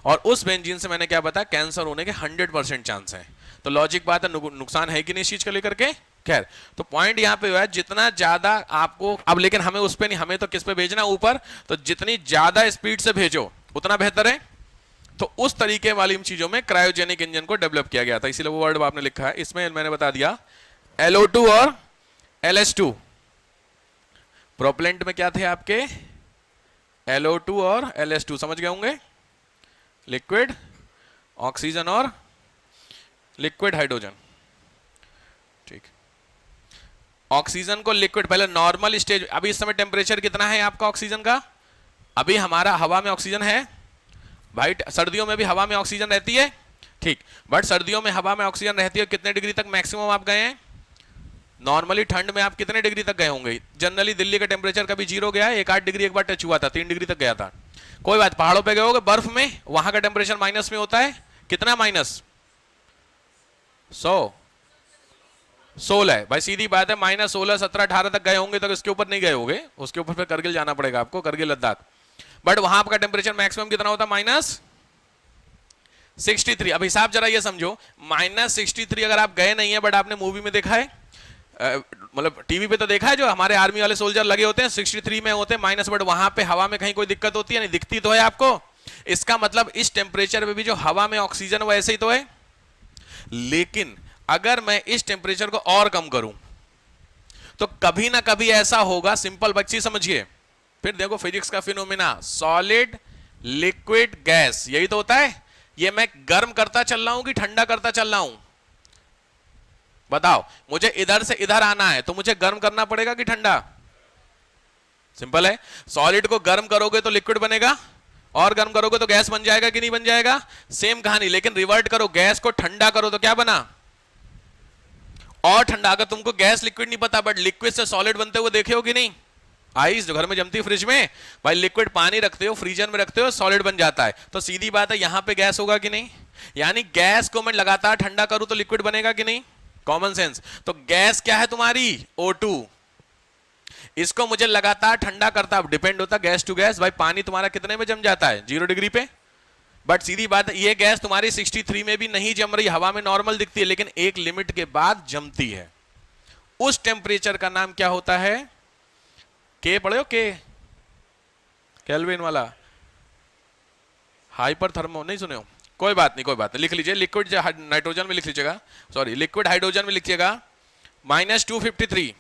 और उस बेंजीन से मैंने क्या बताया कैंसर होने के 100% चांस है। तो लॉजिक बात है, नुकसान है कि नहीं इस चीज को लेकर के। खैर, तो पॉइंट यहां पे हुआ है जितना ज्यादा आपको अब, लेकिन हमें उस पे नहीं, हमें तो किस पे भेजना ऊपर, तो जितनी ज्यादा स्पीड से भेजो उतना बेहतर है। तो उस तरीके वाली चीजों में क्रायोजेनिक इंजन को डेवलप किया गया था, इसीलिए वो वर्ड आपने लिखा है इसमें, मैंने बता दिया LO2 और LS2। प्रोपेलेंट में क्या थे आपके? LO2 और LS2, समझ गए होंगे, लिक्विड ऑक्सीजन और लिक्विड हाइड्रोजन। ठीक, ऑक्सीजन को लिक्विड, पहले नॉर्मल स्टेज, अभी इस समय टेम्परेचर कितना है आपका ऑक्सीजन का? अभी हमारा हवा में ऑक्सीजन है भाई, सर्दियों में भी हवा में ऑक्सीजन रहती है, ठीक, बट सर्दियों में हवा में ऑक्सीजन रहती है कितने डिग्री तक मैक्सिमम आप गए हैं? नॉर्मली ठंड में आप कितने डिग्री तक गए होंगे? जनरली दिल्ली का टेम्परेचर कभी 0 गया है, 1-8 डिग्री एक बार टच हुआ था, 3 डिग्री तक गया था। कोई बात, पहाड़ों पे गए होगे बर्फ में, वहां का टेम्परेचर माइनस में होता है, कितना माइनस? 100, 16 है भाई, सीधी बात है, -16, 17, 18 तक गए होंगे, तक इसके ऊपर नहीं गए होंगे, उसके ऊपर फिर करगिल जाना पड़ेगा आपको, करगिल लद्दाख। बट वहां आपका टेम्परेचर मैक्सिमम कितना होता है? -63। अब हिसाब जरा ये समझो, -63 अगर आप गए नहीं है बट आपने मूवी में देखा है, मतलब टीवी पे तो देखा है, जो हमारे आर्मी वाले सोल्जर लगे होते हैं 63 में होते हैं माइनस, बट वहां पे हवा में कहीं कोई दिक्कत होती है? नहीं दिखती तो है आपको। इसका मतलब इस टेम्परेचर पे भी जो हवा में ऑक्सीजन वो ऐसे ही तो है। लेकिन अगर मैं इस टेम्परेचर को और कम करूं तो कभी ना कभी ऐसा होगा, सिंपल बच्ची समझिए, फिर देखो फिजिक्स का फिनोमेना, सॉलिड लिक्विड गैस, यही तो होता है। ये मैं गर्म करता चल रहा हूं कि ठंडा करता चल रहा हूं? बताओ, मुझे इधर से इधर आना है तो मुझे गर्म करना पड़ेगा कि ठंडा? सिंपल है। सॉलिड को गर्म करोगे तो लिक्विड बनेगा, और गर्म करोगे तो गैस बन जाएगा कि नहीं बन जाएगा? सेम कहानी। लेकिन रिवर्ट करो, गैस को ठंडा करो तो क्या बना? और ठंडा। अगर तुमको गैस लिक्विड नहीं पता बट लिक्विड से सॉलिड बनते हुए देखे हो कि नहीं? आइस जो घर में जमती है फ्रिज में, भाई लिक्विड पानी रखते हो, फ्रीजर में रखते हो, सॉलिड बन जाता है। तो सीधी बात है, यहां पे गैस होगा कि नहीं? यानी गैस को मैं लगातार ठंडा करूं तो लिक्विड बनेगा कि नहीं? Common sense. तो गैस क्या है तुम्हारी? O2। इसको मुझे लगातार ठंडा करता, डिपेंड होता गैस टू गैस। भाई पानी तुम्हारा कितने में जम जाता है? 0 डिग्री पे। बट सीधी बात है, ये गैस तुम्हारी 63 में भी नहीं जम रही, हवा में नॉर्मल दिखती है, लेकिन एक लिमिट के बाद जमती है। उस टेम्परेचर का नाम क्या होता है? के पढ़े हो? के केल्विन वाला, हाइपर थर्मो नहीं सुने हो? कोई बात नहीं, कोई बात नहीं, लिख लीजिए। लिक्विड नाइट्रोजन में लिख लीजिएगा, सॉरी लिक्विड हाइड्रोजन में लिखिएगा -253,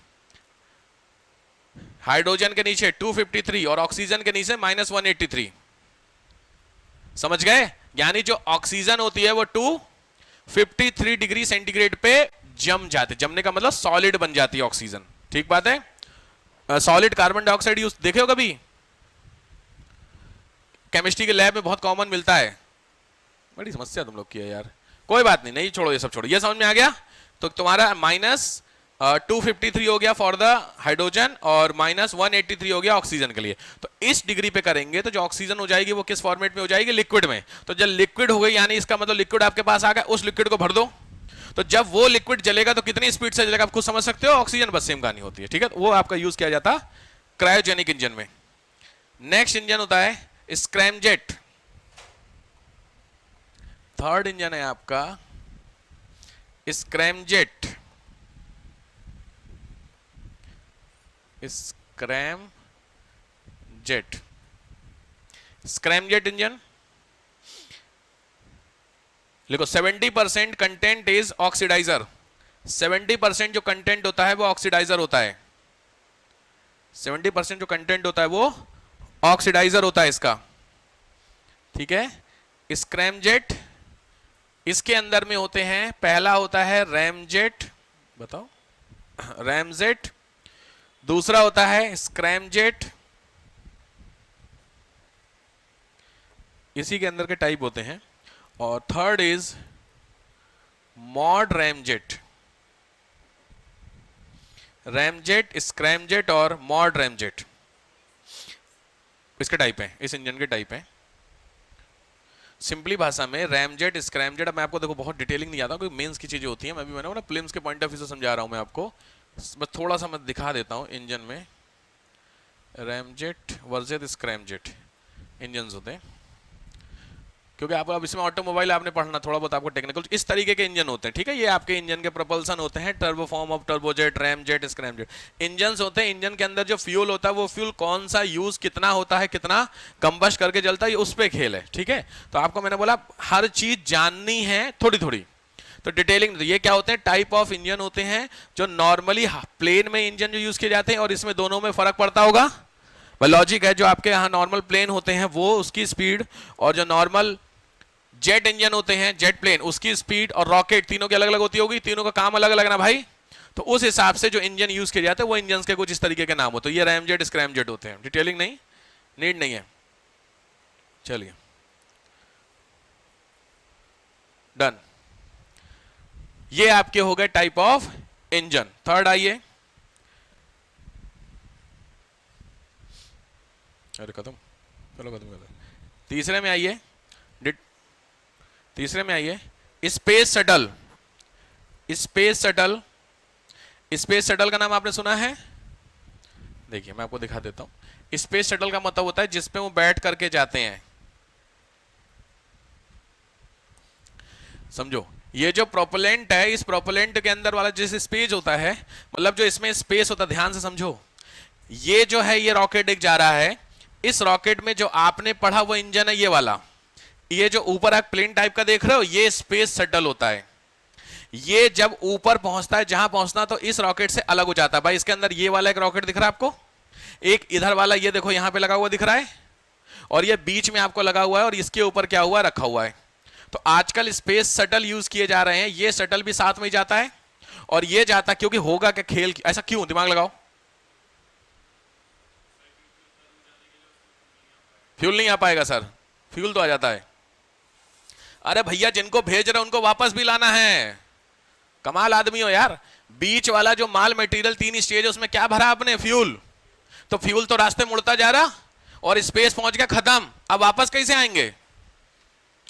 हाइड्रोजन के नीचे 253 और ऑक्सीजन के नीचे -183। समझ गए? यानी जो ऑक्सीजन होती है वो 253 डिग्री सेंटीग्रेड पे जम जाती है। जमने का मतलब सॉलिड बन जाती है ऑक्सीजन। ठीक बात है। सॉलिड कार्बन डाइऑक्साइड यूज देखे हो कभी? केमिस्ट्री के लैब में बहुत कॉमन मिलता है। बड़ी समस्या तुम लोग की है यार। कोई बात नहीं, नहीं छोड़ो, ये सब छोड़ो। ये समझ में आ गया? तो तुम्हारा -253 हो गया फॉर द हाइड्रोजन और -183 हो गया ऑक्सीजन के लिए। तो इस डिग्री पे करेंगे तो जो ऑक्सीजन हो जाएगी वो किस फॉर्मेट में हो जाएगी? लिक्विड में। तो जब लिक्विड हो गई यानी इसका मतलब लिक्विड आपके पास आ गया, उस लिक्विड को भर दो। तो जब वो लिक्विड जलेगा तो कितनी स्पीड से जलेगा आप खुद समझ सकते हो। ऑक्सीजन बस सेम कहानी होती है। ठीक है, वो आपका यूज किया जाता क्रायोजेनिक इंजन में। नेक्स्ट इंजन होता है स्क्रैमजेट। थर्ड इंजन है आपका स्क्रैमजेट। स्क्रैमजेट, स्क्रैमजेट इंजन लिखो। 70% कंटेंट इज ऑक्सीडाइजर। 70% जो कंटेंट होता है वो ऑक्सीडाइजर होता है। 70% जो कंटेंट होता है वो ऑक्सीडाइजर होता है इसका। ठीक है। स्क्रैमजेट, इसके अंदर में होते हैं, पहला होता है रैमजेट, बताओ रैमजेट, दूसरा होता है स्क्रैमजेट, इसी के अंदर के टाइप होते हैं, और third is mod ramjet. Ramjet, scramjet और मॉड रैमजेट इसके टाइप हैं, इस इंजन के टाइप हैं। सिंपली भाषा में रैमजेट, स्क्रैमजेट, अब मैं आपको देखो बहुत डिटेलिंग नहीं आता क्योंकि मेंस की चीजें होती हैं, मैं भी मैंने ना प्रीलिम्स के पॉइंट ऑफ व्यू से समझा रहा हूं मैं आपको। बस थोड़ा सा मैं दिखा देता हूं। इंजन में रैमजेट वर्सेस स्क्रैमजेट इंजन होते हैं, क्योंकि आप अब इसमें ऑटोमोबाइल आपने पढ़ना, थोड़ा बहुत आपको टेक्निकल, इस तरीके के इंजन होते हैं। ठीक है, ये आपके इंजन के प्रपल्सन होते हैं, turbo form of turbojet, ramjet, scramjet engine होते हैं। इंजन के अंदर जो फ्यूल होता है वो फ्यूल कौन सा यूज कितना होता है, कितना कंबस्ट करके जलता है, ये उस पर खेल है। ठीक है, तो आपको मैंने बोला हर चीज जाननी है थोड़ी थोड़ी, तो डिटेलिंग। ये क्या होते हैं? टाइप ऑफ इंजन होते हैं जो नॉर्मली प्लेन में इंजन जो यूज किए जाते हैं, और इसमें दोनों में फर्क पड़ता होगा। लॉजिक है, जो आपके यहाँ नॉर्मल प्लेन होते हैं वो उसकी स्पीड, और जो नॉर्मल जेट इंजन होते हैं, जेट प्लेन, उसकी स्पीड और रॉकेट तीनों की अलग अलग होती होगी, तीनों का काम अलग अलग ना भाई। तो उस हिसाब से जो इंजन यूज किए जाते हैं वो इंजन के कुछ इस तरीके के नाम होते हैं। ये रैमजेट, स्क्रैमजेट होते हैं। डिटेलिंग नहीं, नीड नहीं है। चलिए डन। ये आपके हो गए टाइप ऑफ इंजन। थर्ड आइए, अरे खत्म, चलो खत्म कर दो। तीसरे में आइए, तीसरे में आइए space shuttle. Space shuttle space shuttle का नाम आपने सुना है? देखिए मैं आपको दिखा देता हूं। स्पेस शटल का मतलब होता है जिसपे वो बैठ करके जाते हैं। समझो, ये जो प्रोपेलेंट है, इस प्रोपेलेंट के अंदर वाला जिस स्पेस होता है, मतलब जो इसमें स्पेस होता है, ध्यान से समझो, ये जो है ये रॉकेट एक जा रहा है। इस रॉकेट में जो आपने पढ़ा वो इंजन है ये वाला। ये जो ऊपर आप प्लेन टाइप का देख रहे हो ये स्पेस शटल होता है। ये जब ऊपर पहुंचता है जहां पहुंचना, तो इस रॉकेट से अलग हो जाता है। भाई इसके अंदर ये वाला एक रॉकेट दिख रहा है आपको, एक इधर वाला ये देखो यहां पे लगा हुआ दिख रहा है, और ये बीच में आपको लगा हुआ है, और इसके ऊपर क्या हुआ रखा हुआ है। तो आजकल स्पेस शटल यूज किए जा रहे हैं। ये शटल भी साथ में ही जाता है और ये जाता, क्योंकि होगा क्या खेल, ऐसा क्यों, दिमाग लगाओ। फ्यूल नहीं आ पाएगा सर? फ्यूल तो आ जाता है। अरे भैया जिनको भेज रहे हो उनको वापस भी लाना है। कमाल आदमी हो यार। बीच वाला जो माल मटेरियल 3 स्टेज है उसमें क्या भरा आपने? फ्यूल। तो फ्यूल तो रास्ते मुड़ता जा रहा और स्पेस पहुंच गया, खत्म। अब वापस कैसे आएंगे?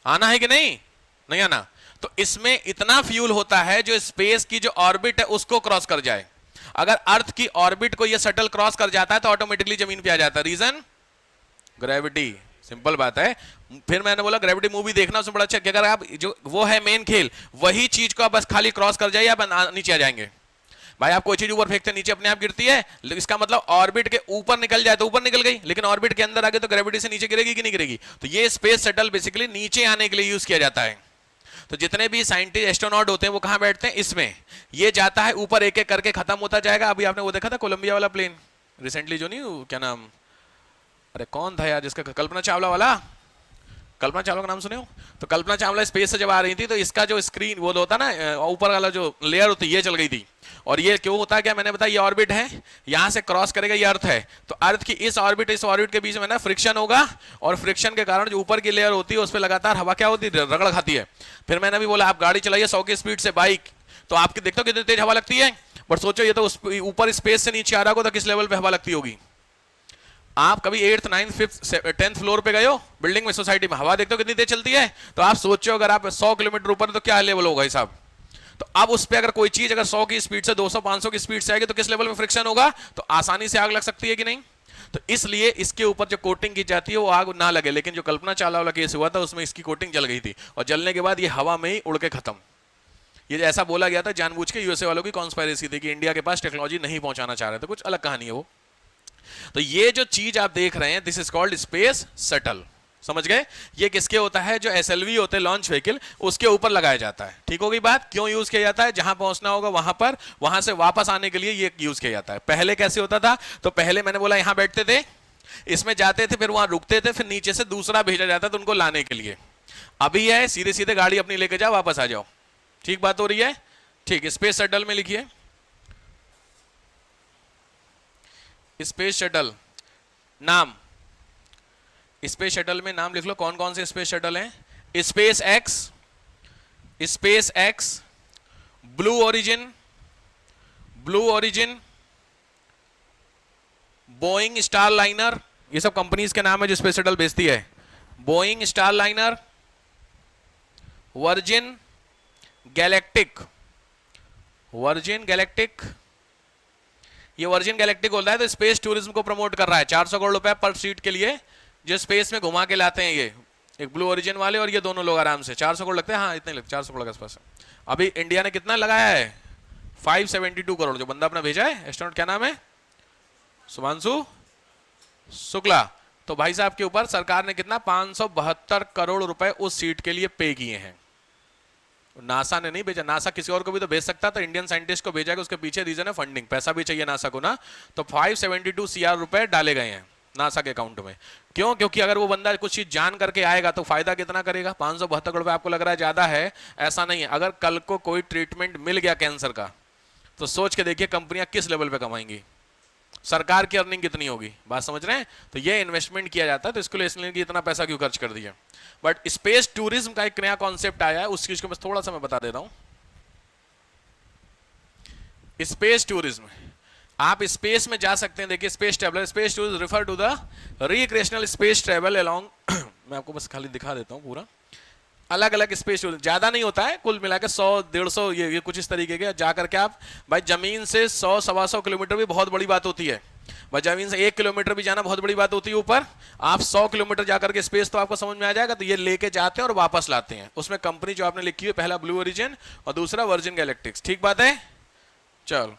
आना है कि नहीं? नहीं आना। तो इसमें इतना फ्यूल होता है जो स्पेस की जो ऑर्बिट है उसको क्रॉस कर जाए। अगर अर्थ की ऑर्बिट को यह शटल क्रॉस कर जाता है तो ऑटोमेटिकली जमीन पे आ जाता है। रीजन? ग्रेविटी। सिंपल बात है। फिर मैंने बोला ग्रेविटी मूवी देखना, उसमें बड़ा अच्छा कि अगर आप जो वो है मेन खेल, वही चीज को आप बस खाली क्रॉस कर जाइए, आप नीचे आ जाएंगे। भाई आप कोई चीज ऊपर फेंकते नीचे अपने आप गिरती है, इसका मतलब ऑर्बिट के ऊपर निकल जाए तो ऊपर निकल गई, लेकिन ऑर्बिट के अंदर आ गई तो ग्रेविटी से नीचे गिरेगी कि नहीं गिरेगी? तो ये स्पेस शटल बेसिकली नीचे आने के लिए यूज किया जाता है। तो जितने भी साइंटिस्ट एस्ट्रोनॉट होते हैं वो कहां बैठते हैं? इसमें। ये जाता है ऊपर, एक एक करके खत्म होता जाएगा। अभी आपने वो देखा था कोलंबिया वाला प्लेन रिसेंटली, जो नहीं क्या नाम, अरे कौन था यार जिसका, कल्पना चावला वाला, कल्पना चावला का नाम सुने हो? तो कल्पना चावला स्पेस से जब आ रही थी तो इसका जो स्क्रीन वो होता ना ऊपर वाला जो लेयर होती है ये चल गई थी। और ये क्यों होता है क्या मैंने बताया, ये ऑर्बिट है, यहां से क्रॉस करेगा, ये अर्थ है, तो अर्थ की इस ऑर्बिट के बीच में ना फ्रिक्शन होगा, और फ्रिक्शन के कारण जो ऊपर की लेयर होती है उस पर लगातार हवा क्या होती है? रगड़ खाती है। फिर मैंने भी बोला आप गाड़ी चलाइए 100 की स्पीड से बाइक, तो आपके देखते हो कितनी तेज हवा लगती है, बट सोचो ये तो उस ऊपर स्पेस से नीचे आ रहा होगा तो किस लेवल पे हवा लगती होगी। आप कभी 8th 9th 5th 10th floor पे गए हो बिल्डिंग में, सोसाइटी में, हवा देखते हो कितनी तेज चलती है? तो आप सोचो अगर आप 100 किलोमीटर ऊपर तो क्या लेवल होगा साहब। तो अब उस पर अगर कोई चीज अगर 100 की स्पीड से 200 500 की स्पीड से आएगी तो किस लेवल में फ्रिक्शन होगा? तो आसानी से आग लग सकती है कि नहीं? तो इसलिए इसके ऊपर जो कोटिंग की जाती है वो आग ना लगे। लेकिन जो कल्पना चावला वाला केस हुआ था उसमें इसकी कोटिंग जल गई थी, और जलने के बाद ये हवा में ही उड़ के खत्म। ये ऐसा बोला गया था जानबूझ के, यूएसए वालों की कॉन्स्पायरेसी थी कि इंडिया के पास टेक्नोलॉजी नहीं पहुंचाना चाह रहे थे, कुछ अलग कहानी है वो। तो ये जो चीज आप देख रहे हैं this is called space shuttle. समझ गए? ये किसके होता है? जो एसएलवी होते हैं लॉन्च व्हीकल, उसके ऊपर लगाया जाता है। ठीक हो गई बात? क्यों यूज किया जाता है? जहां पहुंचना होगा वहां पर, वहां से वापस आने के लिए ये यूज किया जाता है। पहले कैसे होता था? तो पहले मैंने बोला यहां बैठते थे, इसमें जाते थे, फिर वहां रुकते थे, फिर नीचे से दूसरा भेजा जाता था उनको लाने के लिए। अभी है सीधे सीधे गाड़ी अपनी लेके जाओ वापस आ जाओ। ठीक बात हो रही है? ठीक। स्पेस शटल में लिखिए स्पेस शटल नाम, स्पेस शटल में नाम लिख लो कौन कौन से स्पेस शटल हैं। Space x, blue origin, Boeing star liner, ये सब कंपनीज के नाम है जो स्पेस शटल भेजती है। Boeing star liner, virgin galactic, ये वर्जिन गैलेक्टिक बोल रहा है तो स्पेस टूरिज्म को प्रमोट कर रहा है। 400 करोड़ रुपए पर सीट के लिए जो स्पेस में घुमा के लाते हैं ये, एक ब्लू ओरिजिन वाले और ये दोनों लोग आराम से 400 करोड़ लगते हैं। हाँ इतने लगते, 400 करोड़ के आसपास। अभी इंडिया ने कितना लगाया है? 572 करोड़। जो बंदा अपना भेजा है एस्ट्रोनॉट, क्या नाम है? सुमांशु शुक्ला। तो भाई साहब के ऊपर सरकार ने कितना 572 करोड़ रुपए उस सीट के लिए पे किए हैं। नासा ने नहीं भेजा, नासा किसी और को भी तो भेज सकता था, इंडियन साइंटिस्ट को भेजा। उसके पीछे रीजन है फंडिंग, पैसा भी चाहिए नासा को ना। तो 572 CR रुपए डाले गए हैं नासा के अकाउंट में। क्यों? क्योंकि अगर वो बंदा कुछ चीज जान करके आएगा तो फायदा कितना करेगा। 572 करोड़ रुपए आपको लग रहा है ज्यादा है, ऐसा नहीं है। अगर कल को कोई ट्रीटमेंट मिल गया कैंसर का तो सोच के देखिए कंपनियां किस लेवल पे कमाएंगी, सरकार की अर्निंग कितनी होगी। बात समझ रहे हैं? तो ये इन्वेस्टमेंट किया जाता है। तो इसके लिए इसलिए इतना पैसा क्यों खर्च कर दिया। बट स्पेस टूरिज्म का एक नया कॉन्सेप्ट आया है, उस चीज को मैं थोड़ा सा मैं बता देता हूं। स्पेस टूरिज्म, आप स्पेस में जा सकते हैं। देखिए space traveller, space tourism refer to the recreational space travel along मैं आपको बस खाली दिखा देता हूं पूरा। अलग अलग स्पेस, ज्यादा नहीं होता है, कुल मिला के 100-150 ये कुछ इस तरीके के जा करके आप भाई जमीन से 100-125 किलोमीटर भी बहुत बड़ी बात होती है भाई, जमीन से 1 किलोमीटर भी जाना बहुत बड़ी बात होती है ऊपर, आप 100 किलोमीटर जाकर के स्पेस तो आपको समझ में आ जाएगा। तो ये लेके जाते हैं और वापस लाते हैं। उसमें कंपनी जो आपने लिखी है, पहला ब्लू ओरिजिन और दूसरा वर्जिन गैलेक्टिक्स, ठीक बात है। चलो